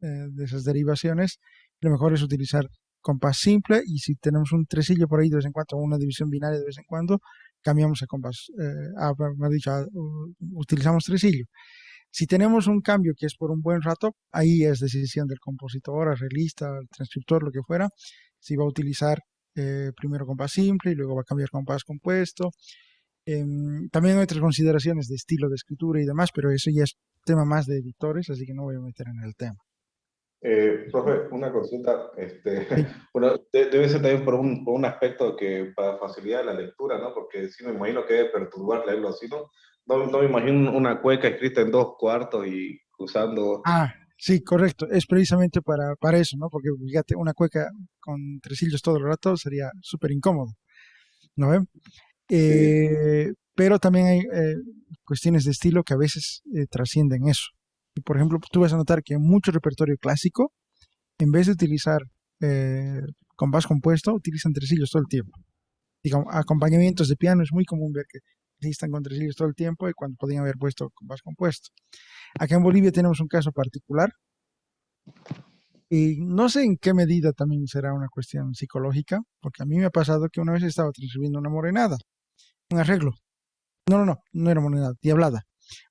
de esas derivaciones, lo mejor es utilizar compás simple y si tenemos un tresillo por ahí de vez en cuando o una división binaria de vez en cuando, cambiamos a compás, utilizamos tresillo. Si tenemos un cambio que es por un buen rato, ahí es decisión del compositor, arreglista, el transcriptor, lo que fuera, si va a utilizar primero compás simple y luego va a cambiar compás compuesto. También hay otras consideraciones de estilo de escritura y demás, pero eso ya es tema más de editores, así que no voy a meter en el tema. Profe, una consulta, Sí. bueno, debe ser también por un aspecto que para facilitar la lectura, ¿no? Porque sí me imagino que debe perturbar leerlo así, ¿no? No me imagino una cueca escrita en 2 cuartos y usando... Ah, Sí, correcto. Es precisamente para eso, ¿no? Porque fíjate, una cueca con tresillos todo el rato sería súper incómodo, ¿no ven? Sí, Pero también hay cuestiones de estilo que a veces trascienden eso. Y por ejemplo, tú vas a notar que en mucho repertorio clásico, en vez de utilizar eh, compás compuesto, utilizan tresillos todo el tiempo. Digamos, acompañamientos de piano es muy común ver que sí están con tresillos todo el tiempo y cuando podían haber puesto compás compuesto. Acá en Bolivia tenemos un caso particular y no sé en qué medida también será una cuestión psicológica, porque a mí me ha pasado que una vez estaba transcribiendo una morenada, un arreglo. No era morenada, diablada.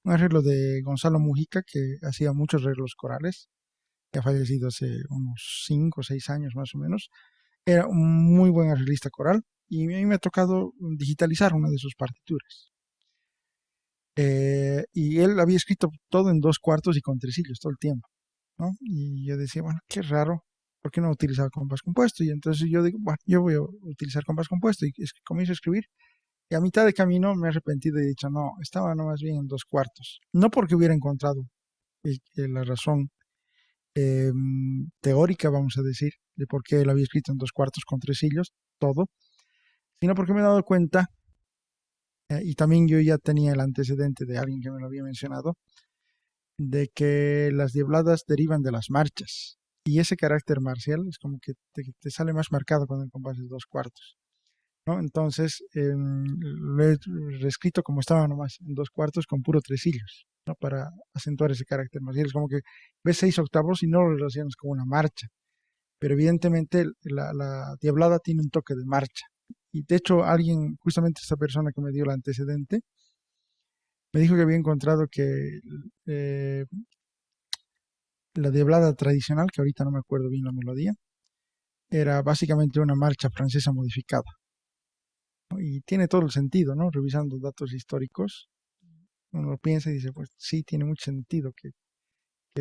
Un arreglo de Gonzalo Mujica que hacía muchos arreglos corales, que ha fallecido hace unos 5 o 6 años más o menos. Era un muy buen arreglista coral y a mí me ha tocado digitalizar una de sus partituras. Y él había escrito todo en dos cuartos y con tresillos todo el tiempo, ¿no? Y yo decía, bueno, qué raro, ¿por qué no utilizaba compás compuesto? Y entonces yo digo, bueno, yo voy a utilizar compás compuesto y comienzo a escribir. Y a mitad de camino me he arrepentido y he dicho, no, estaba nomás bien en dos cuartos. No porque hubiera encontrado la razón teórica, vamos a decir, de por qué él había escrito en dos cuartos con tresillos, todo, sino porque me he dado cuenta, y también yo ya tenía el antecedente de alguien que me lo había mencionado, de que las diabladas derivan de las marchas. Y ese carácter marcial es como que te sale más marcado cuando el compás es dos cuartos, ¿no? Entonces, lo he reescrito como estaba nomás, en dos cuartos con puro tresillos, ¿no? Para acentuar ese carácter marcial. Es como que ves seis octavos y no lo relacionas con una marcha. Pero evidentemente la diablada tiene un toque de marcha. Y de hecho, alguien, justamente esta persona que me dio el antecedente, me dijo que había encontrado que eh, la diablada tradicional, que ahorita no me acuerdo bien la melodía, era básicamente una marcha francesa modificada, ¿no? Y tiene todo el sentido, ¿no? Revisando datos históricos, uno lo piensa y dice, pues sí, tiene mucho sentido que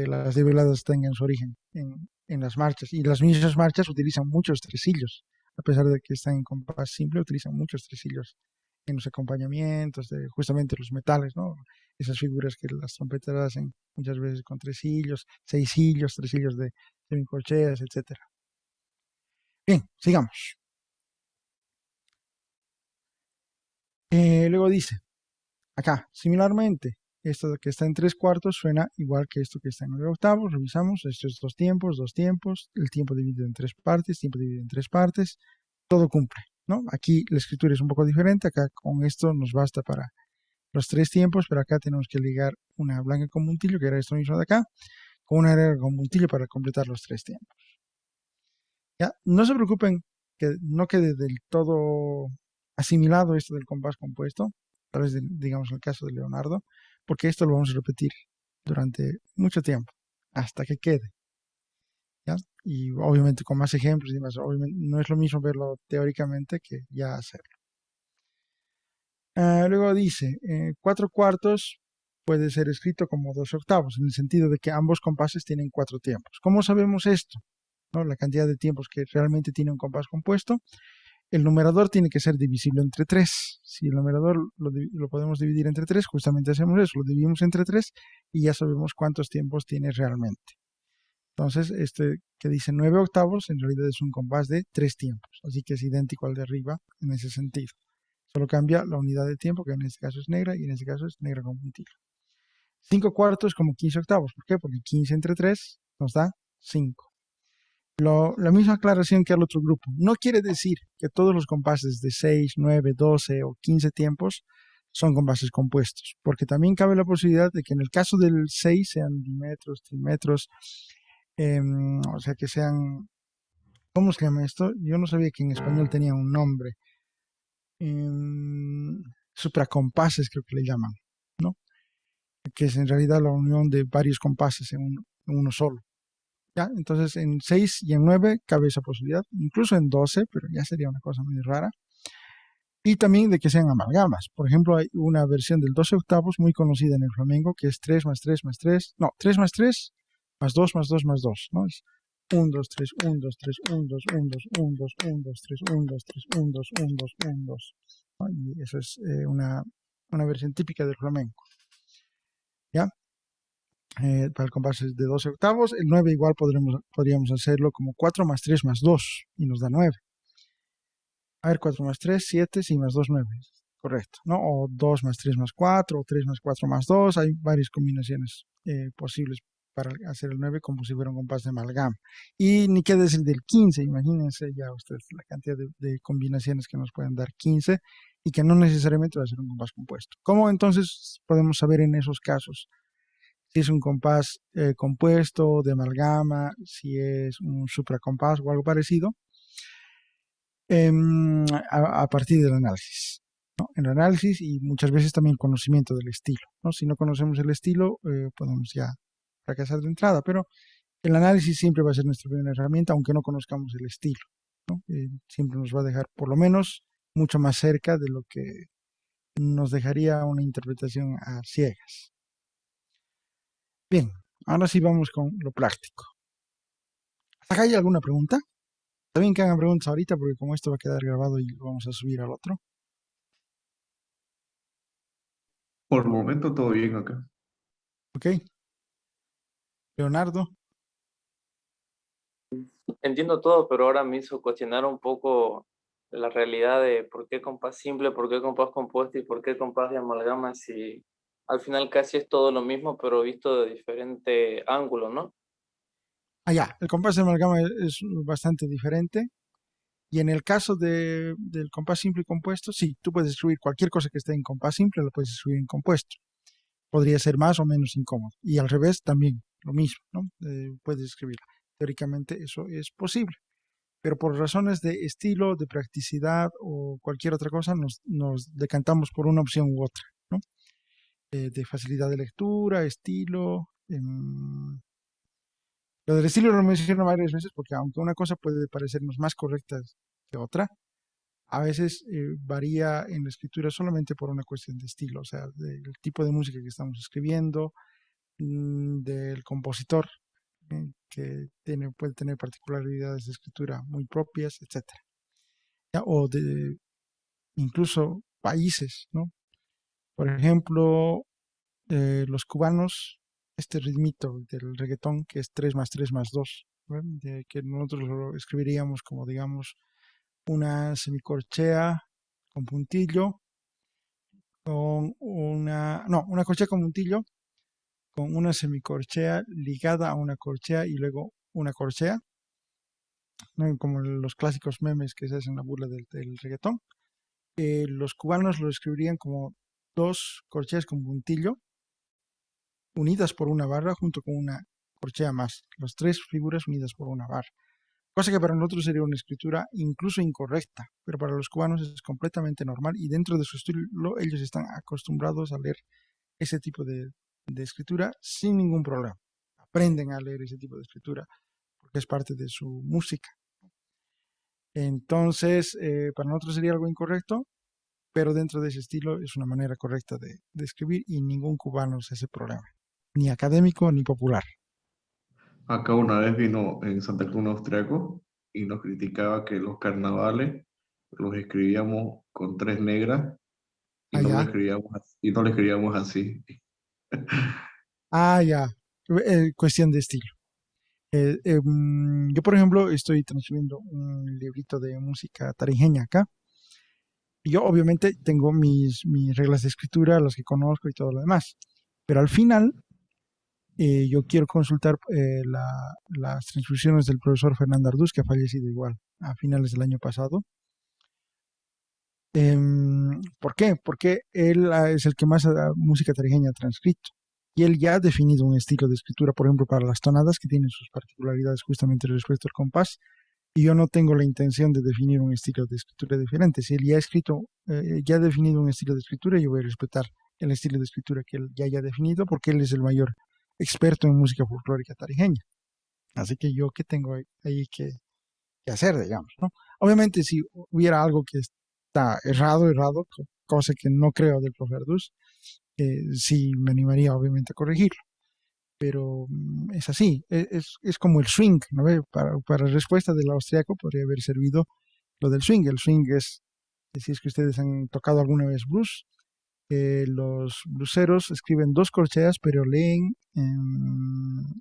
las diabladas tengan su origen en las marchas. Y las mismas marchas utilizan muchos tresillos, a pesar de que están en compás simple, utilizan muchos tresillos en los acompañamientos de justamente los metales, ¿no? Esas figuras que las trompetas hacen muchas veces con tresillos, seisillos, tresillos de semicorcheas, etcétera. Bien, sigamos. Luego dice, acá, similarmente, esto que está en tres cuartos suena igual que esto que está en nueve octavos. Revisamos, estos dos tiempos, el tiempo dividido en tres partes, tiempo dividido en tres partes, todo cumple, ¿no? Aquí la escritura es un poco diferente, acá con esto nos basta para los tres tiempos, pero acá tenemos que ligar una blanca con puntillo, que era esto mismo de acá, con una negra con puntillo para completar los tres tiempos. ¿Ya? No se preocupen que no quede del todo asimilado esto del compás compuesto, tal vez digamos el caso de Leonardo, porque esto lo vamos a repetir durante mucho tiempo, hasta que quede. ¿Ya? Y obviamente con más ejemplos y demás, obviamente no es lo mismo verlo teóricamente que ya hacerlo. Luego dice, cuatro cuartos puede ser escrito como dos octavos, en el sentido de que ambos compases tienen cuatro tiempos. ¿Cómo sabemos esto? ¿No? La cantidad de tiempos que realmente tiene un compás compuesto. El numerador tiene que ser divisible entre 3. Si el numerador lo podemos dividir entre 3, justamente hacemos eso, lo dividimos entre 3 y ya sabemos cuántos tiempos tiene realmente. Entonces, este que dice 9 octavos en realidad es un compás de 3 tiempos, así que es idéntico al de arriba en ese sentido. Solo cambia la unidad de tiempo, que en este caso es negra y en este caso es negra con puntillo. 5 cuartos como 15 octavos. ¿Por qué? Porque 15 entre 3 nos da 5. La misma aclaración que al otro grupo. No quiere decir que todos los compases de 6, 9, 12 o 15 tiempos son compases compuestos, porque también cabe la posibilidad de que en el caso del 6 sean dimetros, trimetros, o sea que sean, ¿cómo se llama esto? Yo no sabía que en español tenía un nombre. Supracompases creo que le llaman, ¿no? Que es en realidad la unión de varios compases en uno solo. ¿Ya? Entonces en 6 y en 9 cabe esa posibilidad, incluso en 12, pero ya sería una cosa muy rara. Y también de que sean amalgamas. Por ejemplo, hay una versión del 12 octavos muy conocida en el flamenco que es 3 más 3 más 3, no, 3 más 3 más 2 más 2 más 2, ¿no? Es 1, 2, 3, 1, 2, 3, 1, 2, 1, 2, 1, 2, 1, 2, 3, 1, 2, 3, 1, 2, 1, 2, 1, 2. ¿No? Y eso es una versión típica del flamenco. ¿Ya? Para el compás es de 12 octavos. El 9 igual podríamos hacerlo como 4 más 3 más 2 y nos da 9. A ver, 4 más 3, 7, sí, más 2, 9. Correcto, ¿no? O 2 más 3 más 4, o 3 más 4 más 2. Hay varias combinaciones posibles para hacer el 9 como si fuera un compás de amalgama. Y ni qué decir del 15, imagínense ya ustedes la cantidad de combinaciones que nos pueden dar 15 y que no necesariamente va a ser un compás compuesto. ¿Cómo entonces podemos saber en esos casos si es un compás compuesto, de amalgama, si es un supracompás o algo parecido? A partir del análisis, ¿no? El análisis y muchas veces también el conocimiento del estilo, ¿no? Si no conocemos el estilo, podemos ya fracasar de entrada, pero el análisis siempre va a ser nuestra primera herramienta, aunque no conozcamos el estilo, ¿no? Siempre nos va a dejar por lo menos mucho más cerca de lo que nos dejaría una interpretación a ciegas. Bien, ahora sí vamos con lo práctico. ¿Hasta acá hay alguna pregunta? Está bien que hagan preguntas ahorita porque como esto va a quedar grabado y lo vamos a subir al otro. Por el momento todo bien acá. ¿Ok? Leonardo. Entiendo todo, pero ahora me hizo cuestionar un poco la realidad de por qué compás simple, por qué compás compuesto y por qué compás de amalgama, si al final casi es todo lo mismo, pero visto de diferente ángulo, ¿no? Ya, el compás de amalgama es bastante diferente. Y en el caso del compás simple y compuesto, sí, tú puedes escribir cualquier cosa que esté en compás simple, lo puedes escribir en compuesto. Podría ser más o menos incómodo. Y al revés también, lo mismo, ¿no? Puedes escribirla. Teóricamente eso es posible. Pero por razones de estilo, de practicidad o cualquier otra cosa, nos decantamos por una opción u otra, ¿no? De facilidad de lectura, estilo. Lo del estilo lo menciono varias veces porque aunque una cosa puede parecernos más correcta que otra, a veces varía en la escritura solamente por una cuestión de estilo, o sea, del tipo de música que estamos escribiendo, del compositor, que puede tener particularidades de escritura muy propias, etcétera. O de incluso países, ¿no? Por ejemplo, los cubanos, este ritmito del reggaetón que es 3 más 3 más 2, ¿no? Que nosotros lo escribiríamos como, digamos, una semicorchea con puntillo, una corchea con puntillo, con una semicorchea ligada a una corchea y luego una corchea, ¿no? Como los clásicos memes que se hacen la burla del reggaetón. Los cubanos lo escribirían como dos corcheas con puntillo unidas por una barra junto con una corchea más, las tres figuras unidas por una barra. Cosa que para nosotros sería una escritura incluso incorrecta, pero para los cubanos es completamente normal y dentro de su estilo ellos están acostumbrados a leer ese tipo de escritura sin ningún problema. Aprenden a leer ese tipo de escritura porque es parte de su música. Entonces, para nosotros sería algo incorrecto, pero dentro de ese estilo es una manera correcta de escribir y ningún cubano se hace problema, ni académico ni popular. Acá una vez vino en Santa Cruz un austriaco y nos criticaba que los carnavales los escribíamos con tres negras y no lo Allá, escribíamos, y no lo escribíamos así. ya, cuestión de estilo. Yo, por ejemplo, estoy transmitiendo un librito de música tarijeña acá. Y yo, obviamente, tengo mis reglas de escritura, las que conozco y todo lo demás. Pero al final, yo quiero consultar las transcripciones del profesor Fernando Arduz, que ha fallecido igual a finales del año pasado. ¿Por qué? Porque él es el que más música tarijeña ha transcrito. Y él ya ha definido un estilo de escritura, por ejemplo, para las tonadas, que tienen sus particularidades justamente respecto al compás. Y yo no tengo la intención de definir un estilo de escritura diferente. Si él ya ha escrito, ya ha definido un estilo de escritura, yo voy a respetar el estilo de escritura que él ya haya definido, porque él es el mayor experto en música folclórica tarijeña. Así que yo, ¿qué tengo ahí que hacer, digamos, ¿no? Obviamente, si hubiera algo que está errado, cosa que no creo del profe Arduz, sí me animaría obviamente a corregirlo. Pero es así, es como el swing, ¿no ve? Para respuesta del austriaco podría haber servido lo del swing. El swing es, si es que ustedes han tocado alguna vez blues, los bluseros escriben 2 corcheas, pero leen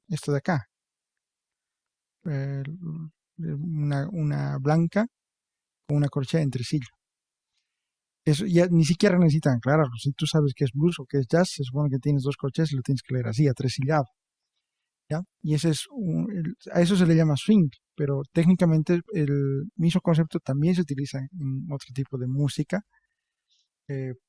esto de acá, eh, una blanca con una corchea en tresillo. Eso ya ni siquiera necesitan aclararlo. Si tú sabes qué es blues o qué es jazz, se supone que tienes 2 corcheas y lo tienes que leer así, atresillado. ¿Ya? Y ese es a eso se le llama swing, pero técnicamente el mismo concepto también se utiliza en otro tipo de música,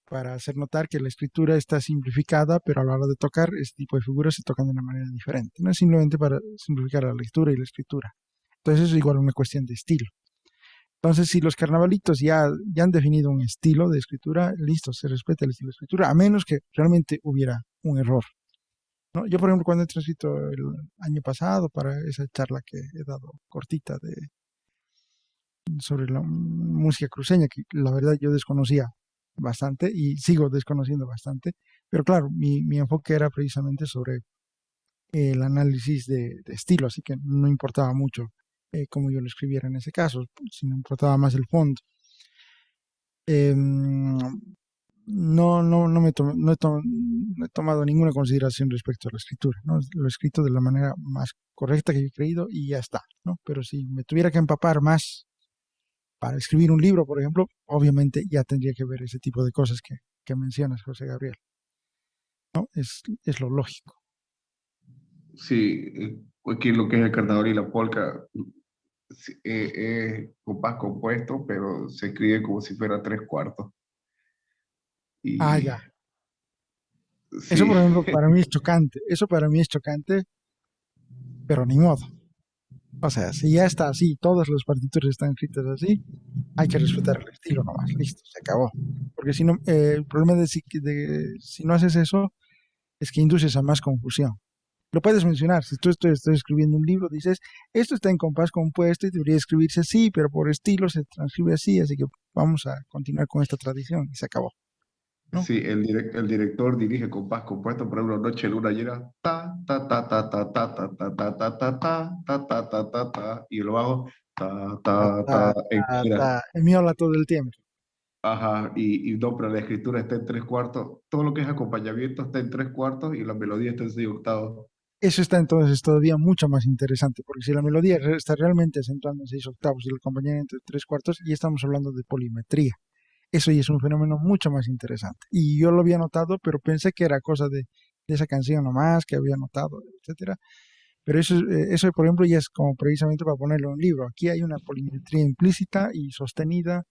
para hacer notar que la escritura está simplificada, pero a la hora de tocar, este tipo de figuras se tocan de una manera diferente. No es simplemente para simplificar la lectura y la escritura. Entonces es igual una cuestión de estilo. Entonces, si los carnavalitos ya han definido un estilo de escritura, listo, se respeta el estilo de escritura, a menos que realmente hubiera un error, ¿no? Yo, por ejemplo, cuando he transcrito el año pasado para esa charla que he dado cortita sobre la música cruceña, que la verdad yo desconocía bastante y sigo desconociendo bastante, pero claro, mi enfoque era precisamente sobre el análisis de estilo, así que no importaba mucho cómo yo lo escribiera en ese caso, sino importaba más el fondo. Em, no he tomado ninguna consideración respecto a la escritura, ¿no? Lo he escrito de la manera más correcta que yo he creído y ya está, ¿no? Pero si me tuviera que empapar más para escribir un libro, por ejemplo, obviamente ya tendría que ver ese tipo de cosas que mencionas, José Gabriel, ¿no? Es lo lógico. Sí, aquí lo que es el carnaval y la polca es compás compuesto, pero se escribe como si fuera 3/4. Ah, Y ya. Eso, sí, por ejemplo, para mí es chocante. Eso para mí es chocante, pero ni modo. O sea, si ya está así, todas las partituras están escritas así, hay que respetar el estilo nomás. Listo, se acabó. Porque si no, el problema si no haces eso es que induces a más confusión. Lo puedes mencionar. Si tú estás escribiendo un libro, dices, esto está en compás compuesto y debería escribirse así, pero por estilo se transcribe así que vamos a continuar con esta tradición y se acabó, ¿no? sí, el director dirige compás compuesto, por ejemplo, Noche, Luna Llena, ta, ta, ta, ta, ta, ta, ta, ta, ta, ta, ta, ta, ta, ta, ta, ta, ta, y lo hago, ta, Ta, ta, ta, ta, ta, mira, ta, emiola todo el tiempo. ajá, y no, pero la escritura está en 3/4, todo lo que es acompañamiento está en 3/4 y la melodía está en 6/8. Eso está entonces todavía mucho más interesante, porque si la melodía está realmente acentuando en 6 octavos y el acompañamiento en 3 cuartos, ya estamos hablando de polimetría. Eso ya es un fenómeno mucho más interesante. Y yo lo había notado, pero pensé que era cosa de esa canción nomás, que había notado, etcétera. Pero eso, por ejemplo, ya es como precisamente para ponerlo en un libro. Aquí hay una polimetría implícita y sostenida,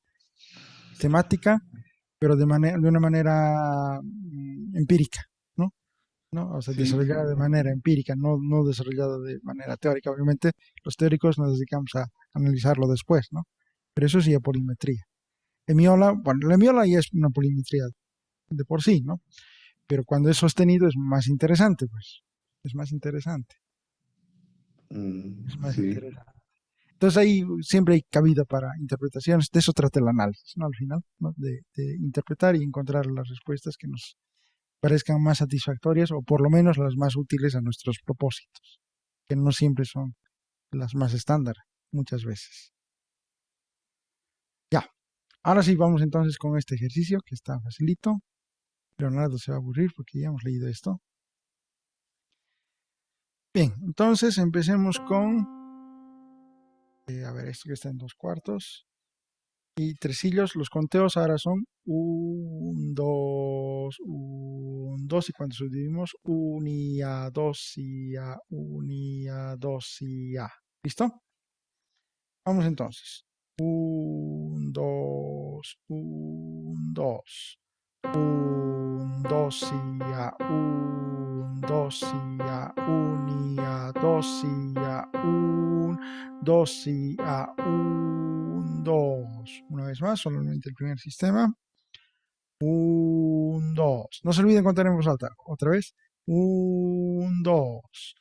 sistemática, pero de una manera empírica, ¿no? ¿No? O sea, Sí, desarrollada de manera empírica, no desarrollada de manera teórica. Obviamente, los teóricos nos dedicamos a analizarlo después, ¿no? Pero eso sí es polimetría. Hemiola, bueno, la hemiola ya es una polimetría de por sí, ¿no? Pero cuando es sostenido es más interesante, pues. Es más interesante. Es más sí. interesante. Entonces ahí siempre hay cabida para interpretaciones. De eso trata el análisis, ¿no? Al final, ¿no? De interpretar y encontrar las respuestas que nos parezcan más satisfactorias o por lo menos las más útiles a nuestros propósitos, que no siempre son las más estándar, muchas veces. Ya, ahora sí vamos entonces con este ejercicio que está facilito. Leonardo se va a aburrir porque ya hemos leído esto. Bien, entonces empecemos con, a ver, esto que está en 2 cuartos. Y tresillos, los conteos ahora son 1, 2, 1, 2. ¿Y cuántos subdividimos? 1 y A, 2 y A, 1 y A, 2 y A. ¿Listo? Vamos entonces. 1, 2, 1, 2. 1, 2 y A, 1, 2 y A, 1 y A, 2 y A, 1, 2 y A, 1, 2. Una vez más, solamente el primer sistema. 1, 2. No se olviden contar en voz alta. Otra vez. 1, 2.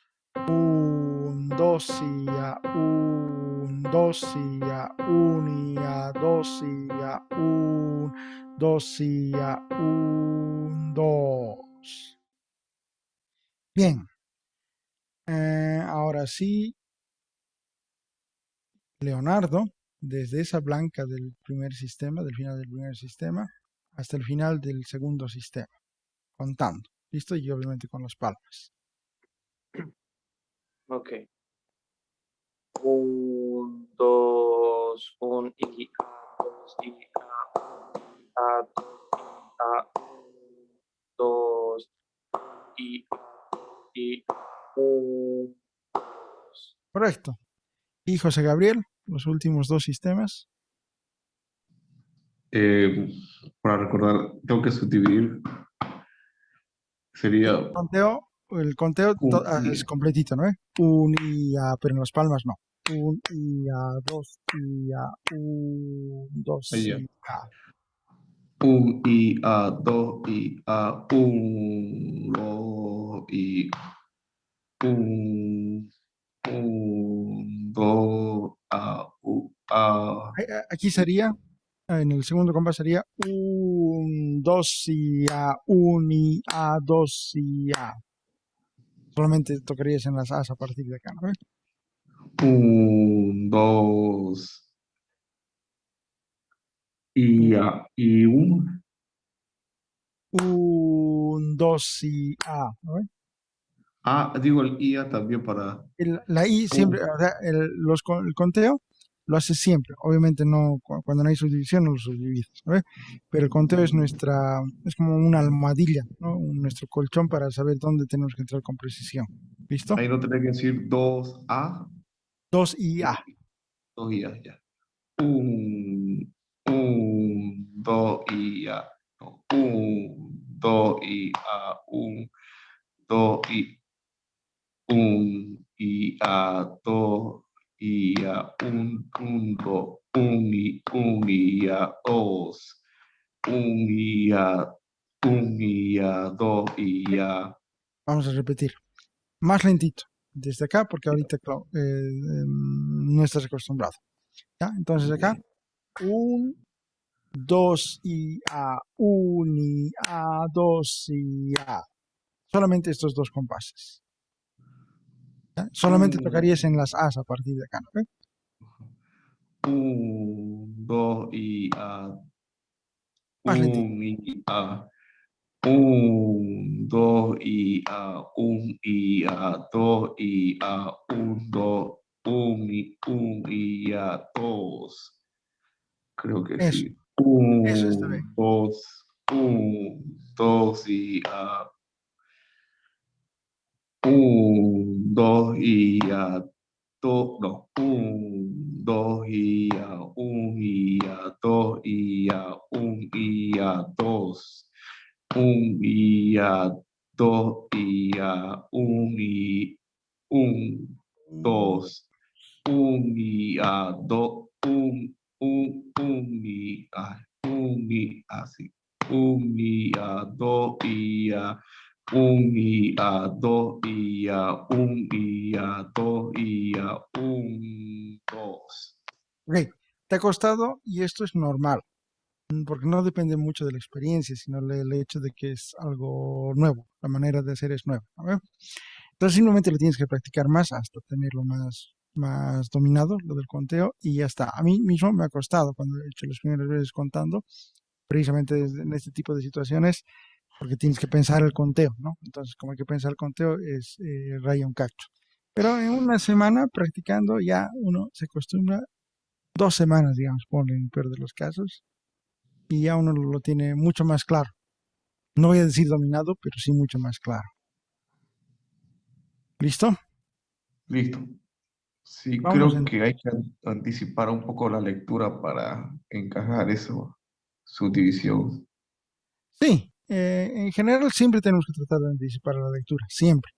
1, 2 y A, 1, 2 y A, 1 y A, 2 y A, 1, 2 y A, 1, 2. Bien, ahora sí, Leonardo, desde esa blanca del primer sistema, del final del primer sistema, hasta el final del segundo sistema, contando. ¿Listo? Y obviamente con las palmas. Ok. 1, 2, 1 y A, 2 y A, 2 y A, Correcto. Y José Gabriel, los últimos dos sistemas. Para recordar, tengo que subdividir. Sería El conteo es completito, ¿no? Un y A, pero en las palmas no. Un y A, dos y A, un, dos allá. y A. 1 y A, 2 y A, 1, 2 y 1, 2 A, A. Aquí sería, en el segundo compás sería un, dos y A, un y A, dos y A. Solamente tocarías en las A's a partir de acá, ¿no? 1, 2 y A, y 1. Un, dos y A, ¿no? Ah, digo el IA también para. La I siempre, o sea, el conteo lo hace siempre. Obviamente no, cuando no hay subdivisión no lo subdivides, ¿no? Pero el conteo es como una almohadilla, ¿no? Nuestro colchón para saber dónde tenemos que entrar con precisión. ¿Listo? Ahí no tenía que decir 2A, 2 y A. 2 IA, ya. 1, 2 y A. No, 1, 2 y A, 1, 2 y 1 y A, 2 y A, 1, 2, 1 y A, 2, 1 y A, 1 y A, 2 y A. Vamos a repetir. Más lentito. Desde acá, porque ahorita claro, no estás acostumbrado. ¿Ya? Entonces acá, 1, 2 y A, 1 y A, 2 y A. Solamente estos dos compases. ¿Ya? Solamente tocarías en las A's a partir de acá, ¿no? 1, 2 y A, Más lentito. 1 y A. 1, 2 y A, 1 y A, 2 y A, 1, 2, 1 y A, 2. Creo que Eso, sí. eso está bien. 1, 2, 1, 2 y A, 1, 2 y A, 2, no, 1, 2 y A, 1 y A, 2 y A, 1 y A, 2. 1 y A, 2 y A, 1 y 1, 2, 1 y A, 2, 1, 1 y A, 1 y A, sí. 1 y A, 2 y A, 1 y A, 2 y A, 1 y A, 2 y A, 1, 2. Ok, te ha costado y esto es normal, porque no depende mucho de la experiencia, sino el hecho de que es algo nuevo, la manera de hacer es nueva. ¿No? Entonces simplemente lo tienes que practicar más hasta tenerlo más dominado, lo del conteo, y ya está. A mí mismo me ha costado cuando he hecho las primeras veces contando, precisamente en este tipo de situaciones, porque tienes que pensar el conteo, ¿no? Entonces, como hay que pensar el conteo, es raya un cacho. Pero en una semana practicando ya uno se acostumbra, 2 semanas, digamos, ponle en el peor de los casos, y ya uno lo tiene mucho más claro. No voy a decir dominado, pero sí mucho más claro. ¿Listo? Listo. Sí, Vamos creo en... que hay que anticipar un poco la lectura para encajar eso, su división. Sí, en general siempre tenemos que tratar de anticipar la lectura, siempre.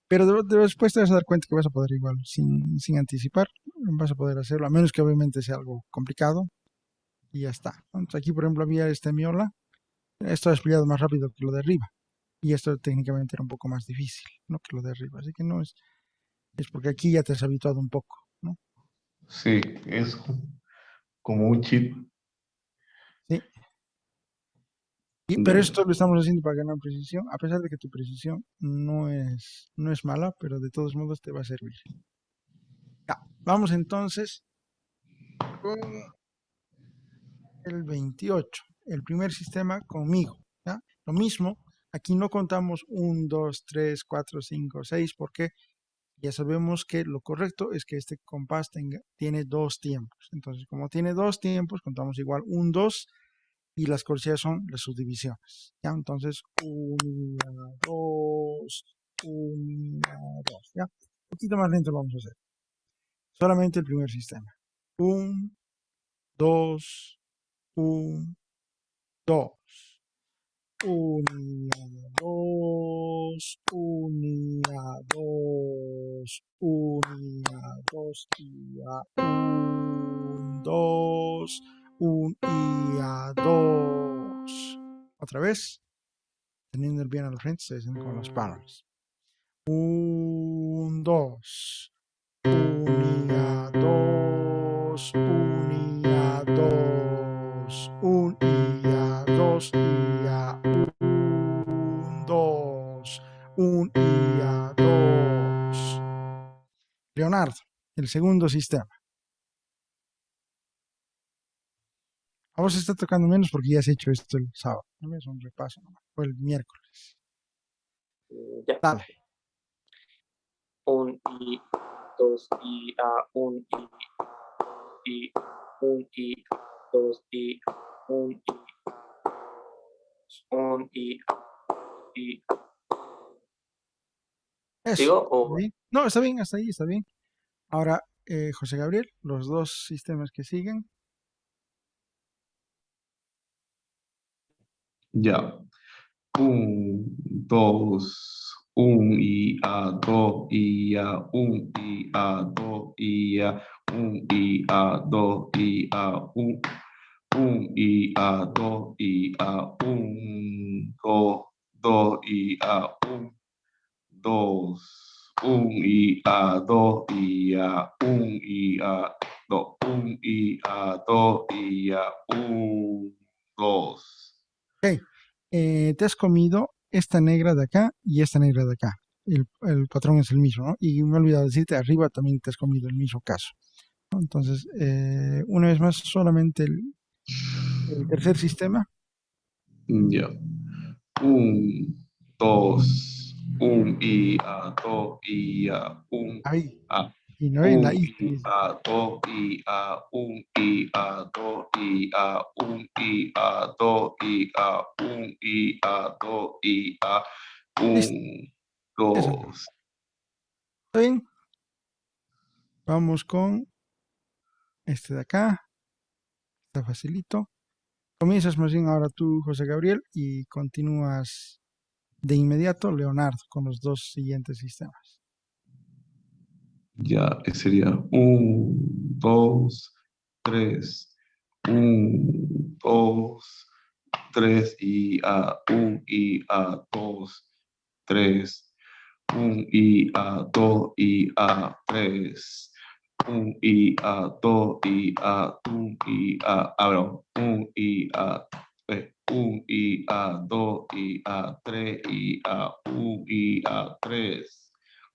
Pero después te vas a dar cuenta que vas a poder igual, sin anticipar, vas a poder hacerlo, a menos que obviamente sea algo complicado, y ya está. Entonces aquí, por ejemplo, había este Miola, esto ha explicado más rápido que lo de arriba, y esto técnicamente era un poco más difícil, ¿no? Que lo de arriba, así que no es porque aquí ya te has habituado un poco, ¿no? Sí, es como un chip. Sí. Pero Dale. esto lo estamos haciendo para ganar precisión, a pesar de que tu precisión no es mala, pero de todos modos te va a servir. Ya, vamos entonces con el 28. el primer sistema conmigo. ¿Ya? Lo mismo, aquí no contamos 1, 2, 3, 4, 5, 6, porque ya sabemos que lo correcto es que este compás tiene 2 tiempos. Entonces, como tiene 2 tiempos, contamos igual 1, 2 y las corcheas son las subdivisiones. ¿Ya? Entonces, 1, 2, 1, 2. ¿Ya? Un poquito más lento lo vamos a hacer. Solamente el primer sistema. 1, 2, 1, 2. 1, 2, 1, 2, 1, 2, 1, 2, 1 y 2. Otra vez, teniendo el bien al frente, se hacen con las palmas. 1, 2, 1 y 2, 1 y 2, 1 y 2 y 1, 2, 1 y 2. Leonardo, el segundo sistema. A vos está tocando menos porque ya has hecho esto el sábado. No es un repaso, ¿no? Fue el miércoles. Ya. Dale. 1 y 2 y 1 y 1 y 2 y 1 y 1 y Eso. ¿sigo o ¿Sí? No, está bien, hasta ahí, está bien. Ahora, José Gabriel, los dos sistemas que siguen. Ya. 1, 2, 1 y 2 y 1 y 2 y 1 y 2 y 1, 1 y 2 y 1, 2, 2 y 1, 2, 1 y 2 y 1 y 2, 1 y 2 y 1, 2. Ok, te has comido esta negra de acá y esta negra de acá. El patrón es el mismo, ¿no? Y me he olvidado decirte, arriba también te has comido el mismo caso, ¿no? Entonces, una vez más, solamente el tercer sistema. Ya. 1, 2, 1 y 2 y 1, Ahí. Y no en la 1 I. y 2 y 1 y 2 y 1 y 2 y 1 y 2 y Listo. 1, Eso. 2. ¿Está bien? Vamos con este de acá. Está facilito. Comienzas más bien ahora tú, José Gabriel, y continúas de inmediato, Leonardo, con los dos siguientes sistemas. Ya, sería 1, 2, 3. 1, 2, 3 y 1 y 2, 3. 1 y 2 y 3. 1 y 2 y 1 y perdón, 1 y 1 y 2 y 3 y 1 y 3.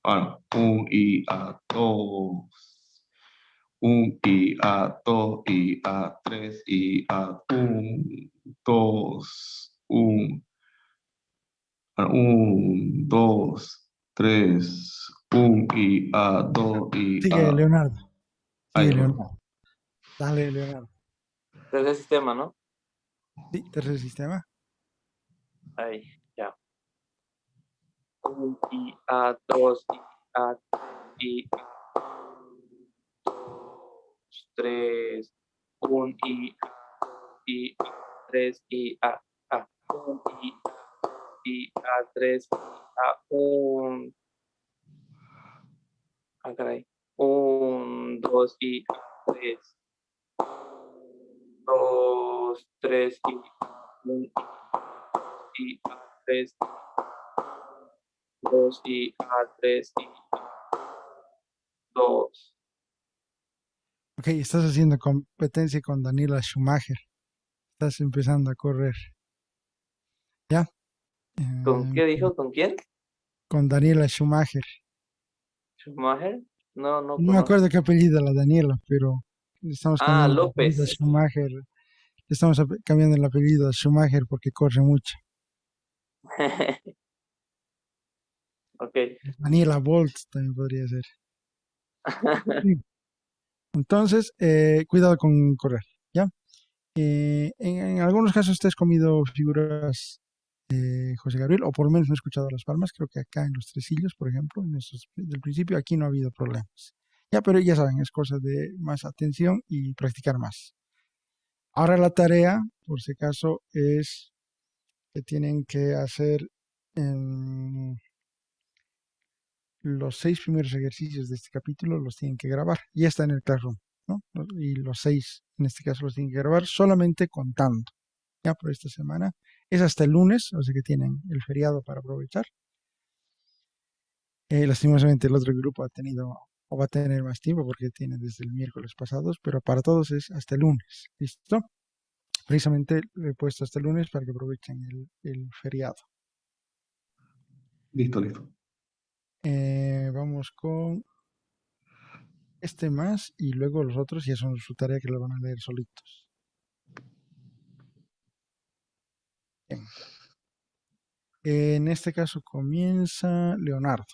Ahora, 1 y 2. 1 y 2 y 3 y 1, 2, 1. 1, 2, 3, 1 y 2 y Sigue, Leonardo. ahí Sigue, va. Leonardo. Dale, Leonardo. tercer sistema, no? Sí, tercer sistema. Ahí, ya. 1 y 2 y 3, 1 y 3 y 1 y 3 1, caray, 1, 2 y 3, 2, 3 y 1 y 3, 2 y 3 y 2. Ok, estás haciendo competencia con Daniela Schumacher. Estás empezando a correr. ¿Ya? ¿Con qué dijo? ¿Con quién? Con Daniela Schumacher. ¿Schumacher? No, no No me conozco. acuerdo qué apellido la Daniela, pero estamos cambiando de apellido a López. Schumacher. estamos cambiando el apellido a Schumacher porque corre mucho. Ok. Daniela Bolt también podría ser. Sí. Entonces, cuidado con correr, ¿ya? En algunos casos usted has comido figuras, José Gabriel, o por lo menos no he escuchado las palmas. Creo que acá en los Tresillos, por ejemplo, del principio, aquí no ha habido problemas. Ya, pero ya saben, es cosa de más atención y practicar más. Ahora la tarea, por si acaso, es que tienen que hacer em, los 6 primeros ejercicios de este capítulo, los tienen que grabar. Ya está en el Classroom, ¿no? Y los 6, en este caso, los tienen que grabar solamente contando. Ya por esta semana. Es hasta el lunes, o sea que tienen el feriado para aprovechar. Lastimosamente el otro grupo ha tenido o va a tener más tiempo porque tiene desde el miércoles pasados, pero para todos es hasta el lunes. ¿Listo? Precisamente lo he puesto hasta el lunes para que aprovechen el feriado. Listo, listo. Vamos con este más y luego los otros ya son su tarea que lo van a leer solitos. Bien. En este caso comienza Leonardo,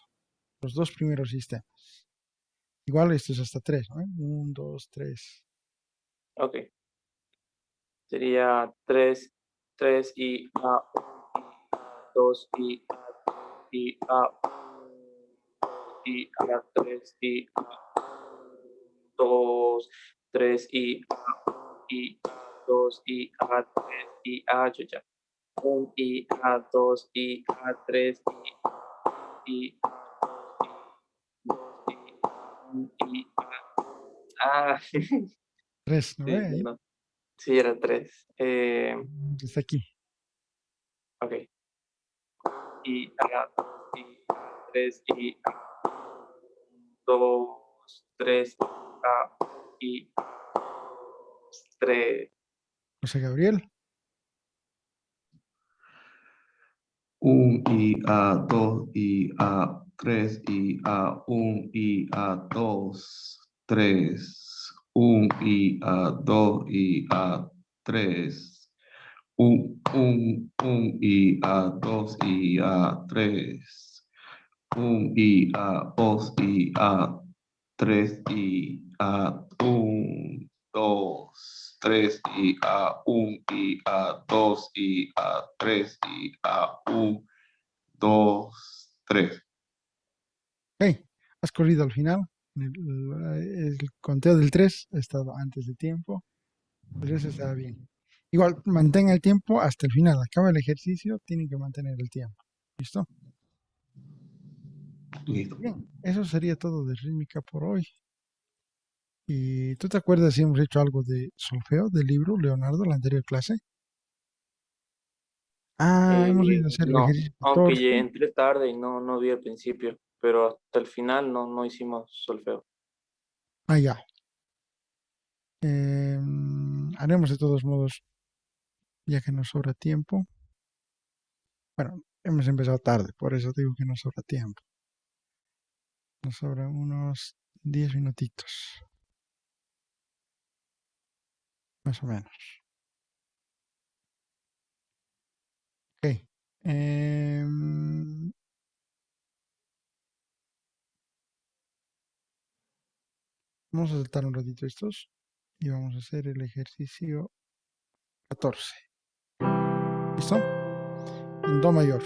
los 2 primeros sistemas. Igual esto es hasta 3, ¿no? 1, 2, 3. Ok. Sería 3 y A, 2 y A, y A, 3 y A, 2, 3 y A, y 2 y A, 3 y A, ya. 1 y A, 2 y A, 3 y 2 y A. Sí, 3, ¿no ve ahí? no. Sí, era 3. Está aquí. Ok. Y A, 2 y A, 3 y A, 2, 3 A y 3. José Gabriel. 1 y A, 2 y A, 3 y A, 1 y A, 2, 3. 1 y A, 2 y A, 3. 1 y A, 2 y A, 3. 1 y A, 2 y A, 3 y A, 1, 2, 3 y A, 1 y A, 2 y A, 3 y A, 1, 2, 3. Hey, has corrido al final. El conteo del 3 ha estado antes de tiempo. Pues eso está bien. Igual, mantenga el tiempo hasta el final. Acaba el ejercicio, tienen que mantener el tiempo. ¿Listo? Listo. Bien, eso sería todo de rítmica por hoy. ¿Y tú te acuerdas si hemos hecho algo de solfeo del libro, Leonardo, la anterior clase? Ah, hemos ido a hacer el No, ejercicio aunque 14. entré tarde y no vi al principio, pero hasta el final no hicimos solfeo. Ah, ya. Haremos de todos modos, ya que nos sobra tiempo. Bueno, hemos empezado tarde, por eso digo que nos sobra tiempo. Nos sobran unos 10 minutitos, más o menos. Ok. Vamos a saltar un ratito estos y vamos a hacer el ejercicio 14. ¿Listo? En do mayor.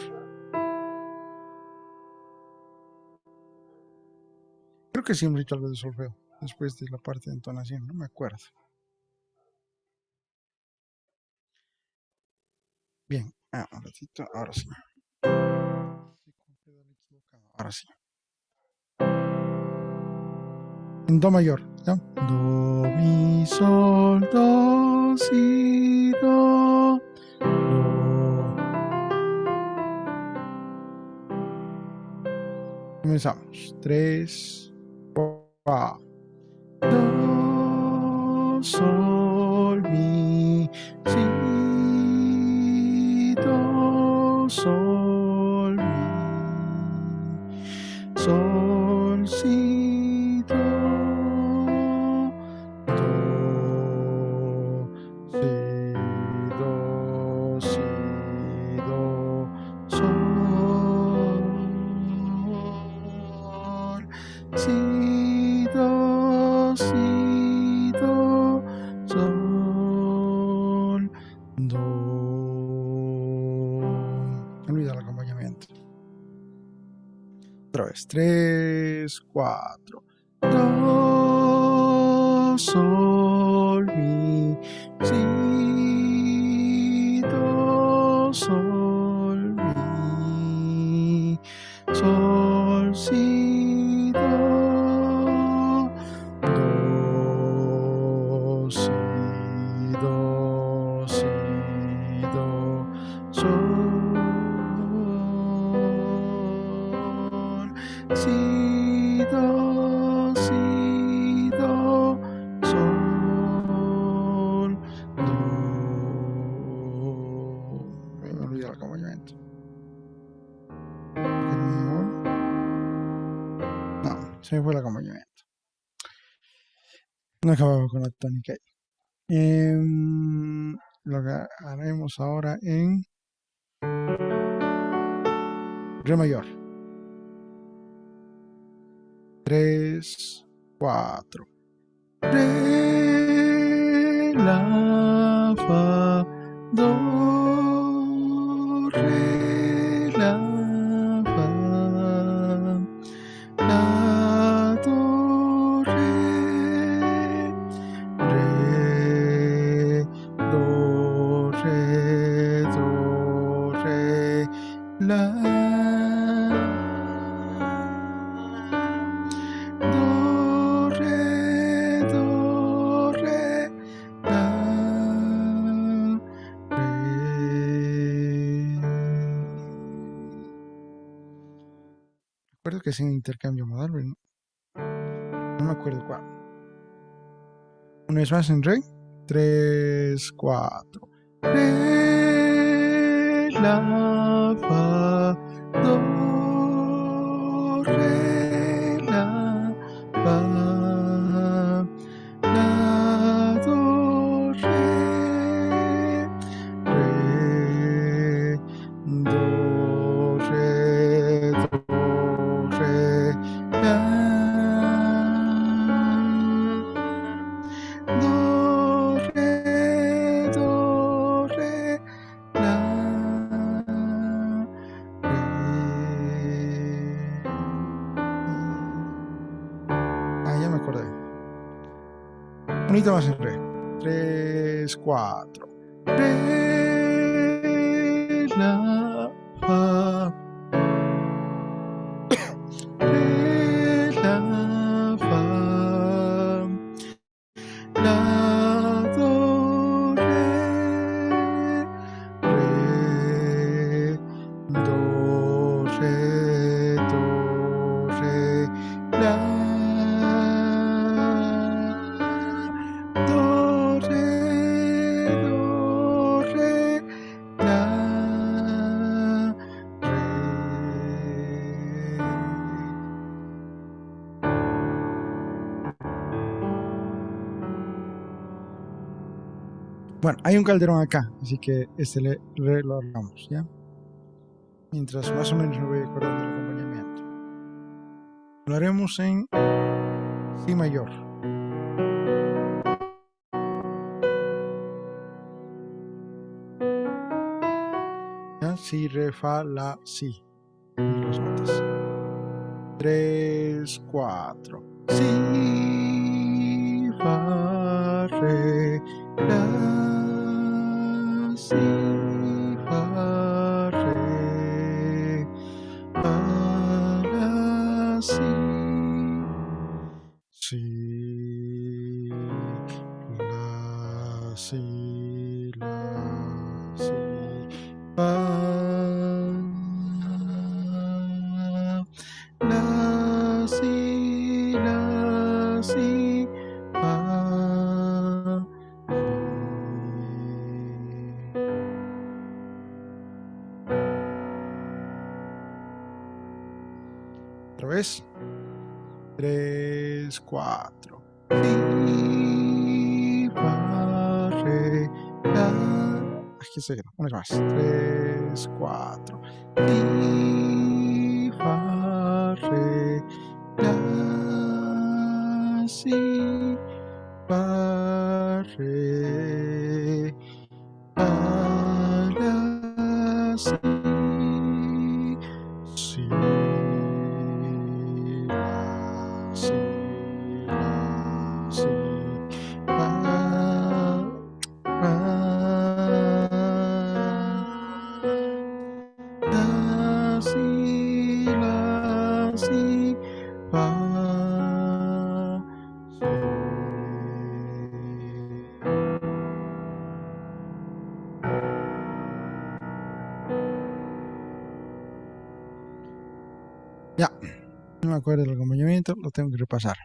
Creo que sí hemos hecho algo de solfeo después de la parte de entonación, no me acuerdo. Bien, un ratito, ahora sí. Ahora sí. En do mayor, ¿ya? Do, mi, sol, do, si, do, do. Comenzamos. 3, 4. Do, sol, mi, si, do, sol, mi, sol, si, do, do, si, vez. 3, 4. Do, sol, mi, si, do, sol, mi, sol, si, do, do, si, do, si, do, sol, si, do, si, do, sol, do. Me olvidé el acompañamiento. No, se me fue el acompañamiento. No acababa con la tónica ahí. Lo que haremos ahora en re mayor. 3, 4. Re, la, fa, do, re, la, fa, la, do, re, re, do, re, do, re, la, do, re, do, re, la, re. Recuerdo que es un intercambio modal, pero no me acuerdo cuál. Una vez más en re. 3, 4. Re, la, fa, do, re, la, fa, la, do, re, re, do, re, do, re, la, do, re, do, re, la, re. Ya me acordé. Unito más en re. 3, 4. Re, la, fa. Re, la, fa. La, do, re, re, do, re, do, re, la, do, re, la, re. Bueno, hay un calderón acá, así que re lo hagamos, ¿ya? Mientras más o menos me voy acordando del acompañamiento. Lo haremos en si mayor. ¿Ya? Si, re, fa, la, si. Las notas. 3, 4. Si, fa, re, la, si, fa, re, fa, la, si, si, la, si, la, si, fa, la, si, fa, otra vez. 3, 4. Si, fa, re, la. Aquí se queda. Una vez más. 3, 4. Si, fa, re, la, si, fa, re, fa, la, si, si. Ya, no me acuerdo del acompañamiento, lo tengo que repasar.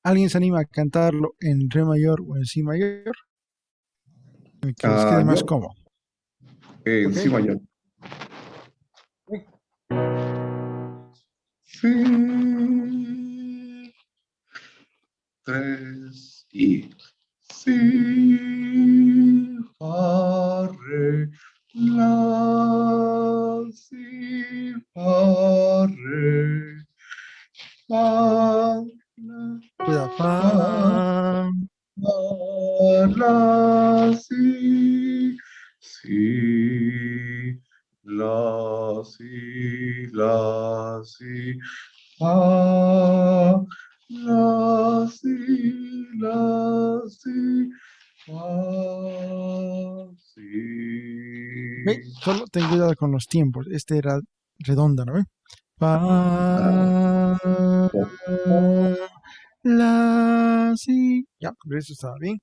¿Alguien se anima a cantarlo en re mayor o en si mayor? El que les quede más Yo, cómodo. en ¿Ok? si mayor. Ok. Si, tres y si, fa, re, la, si, fa, re, fa, la, Cuidado. fa, Fa. la, si, la, si, fa, la, si, fa, Ok, si. solo ten cuidado con los tiempos. Este era redonda, ¿no? Ah, Fa, la, si. Ya, pero eso estaba bien.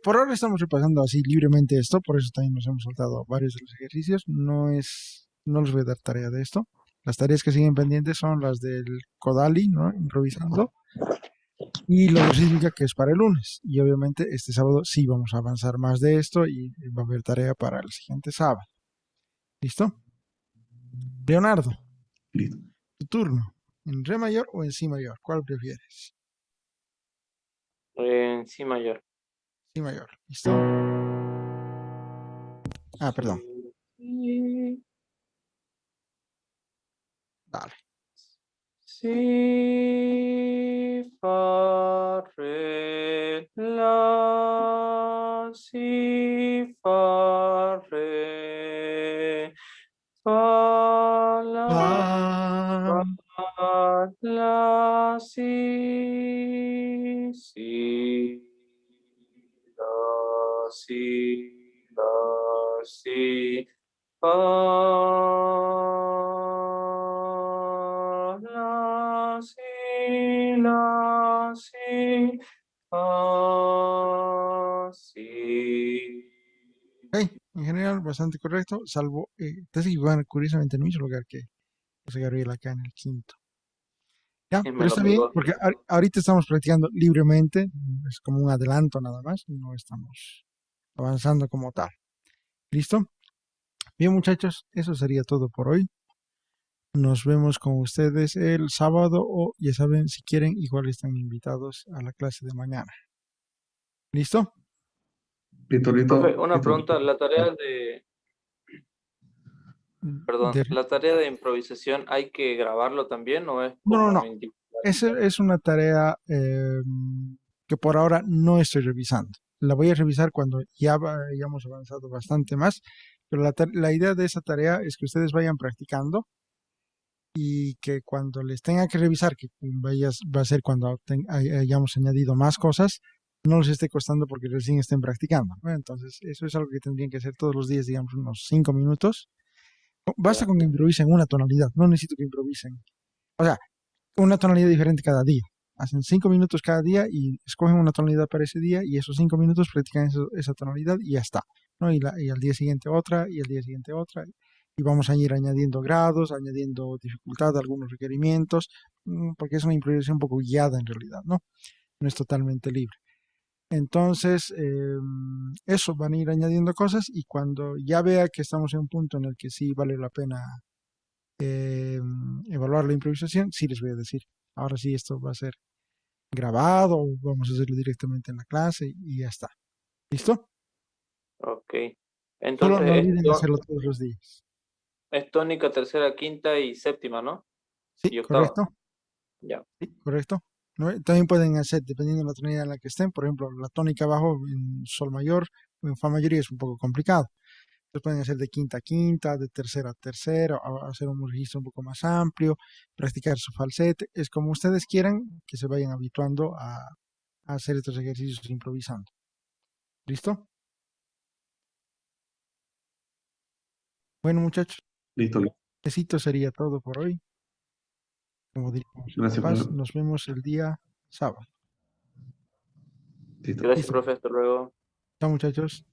Por ahora estamos repasando así libremente esto, por eso también nos hemos saltado varios de los ejercicios. No les voy a dar tarea de esto. Las tareas que siguen pendientes son las del Kodali, ¿no? Improvisando. Y lo de rítmica que es para el lunes. Y obviamente este sábado sí vamos a avanzar más de esto y va a haber tarea para el siguiente sábado. ¿Listo? Leonardo, listo. tu turno. ¿En re mayor o en si mayor? ¿Cuál prefieres? En si mayor. Si mayor. ¿Listo? Ah, Si, perdón. si, Dale. si, fa, re, la, si, fa, re, fa, la, Pa, fa, la, si, la, si, la, si, fa, la, si, la, si, fa, si. ok. En general, bastante correcto, salvo, te sigo curiosamente en el mismo lugar que José Gabriel acá en el quinto. Ya, Y me pero lo está bien, pegó. porque ahorita estamos practicando libremente, es como un adelanto nada más, no estamos avanzando como tal. ¿Listo? Bien, muchachos, eso sería todo por hoy. Nos vemos con ustedes el sábado o ya saben, si quieren, igual están invitados a la clase de mañana. ¿Listo? Listo, Profe, listo, una listo. pregunta, la tarea de, perdón, De- la tarea de improvisación, ¿hay que grabarlo también o es no, no, como no. individual? Esa es una tarea que por ahora no estoy revisando. La voy a revisar cuando ya hayamos avanzado bastante más, pero la idea de esa tarea es que ustedes vayan practicando y que cuando les tenga que revisar, que va a ser cuando hayamos añadido más cosas, no les esté costando porque recién estén practicando, ¿no? Entonces, eso es algo que tendrían que hacer todos los días, digamos, unos 5 minutos. Basta Ya, con que improvisen una tonalidad, no necesito que improvisen. O sea, una tonalidad diferente cada día. Hacen 5 minutos cada día y escogen una tonalidad para ese día y esos 5 minutos practican esa tonalidad y ya está, ¿no? Y al día siguiente otra y al día siguiente otra. Y vamos a ir añadiendo grados, añadiendo dificultad, algunos requerimientos, porque es una improvisación un poco guiada en realidad, ¿no? No es totalmente libre. Entonces, eso, van a ir añadiendo cosas y cuando ya vea que estamos en un punto en el que sí vale la pena evaluar la improvisación, sí les voy a decir, ahora sí esto va a ser grabado o vamos a hacerlo directamente en la clase y ya está. ¿Listo? ok. Solo no Entonces olviden hacerlo todos los días. es tónica, tercera, quinta y séptima, ¿no? Sí, Y octava. correcto. Ya, Sí, correcto. ¿No? También pueden hacer, dependiendo de la tonalidad en la que estén, por ejemplo, la tónica abajo en sol mayor o en fa mayor y es un poco complicado. Entonces pueden hacer de quinta a quinta, de tercera a tercera, hacer un registro un poco más amplio, practicar su falsete. Es como ustedes quieran que se vayan habituando a hacer estos ejercicios improvisando. ¿Listo? Bueno, muchachos, Listo, listo. esto sería todo por hoy. Como diríamos los Gracias, papás, profe. nos vemos el día sábado. Listo. gracias, Listo. profe, hasta luego. Chao, muchachos.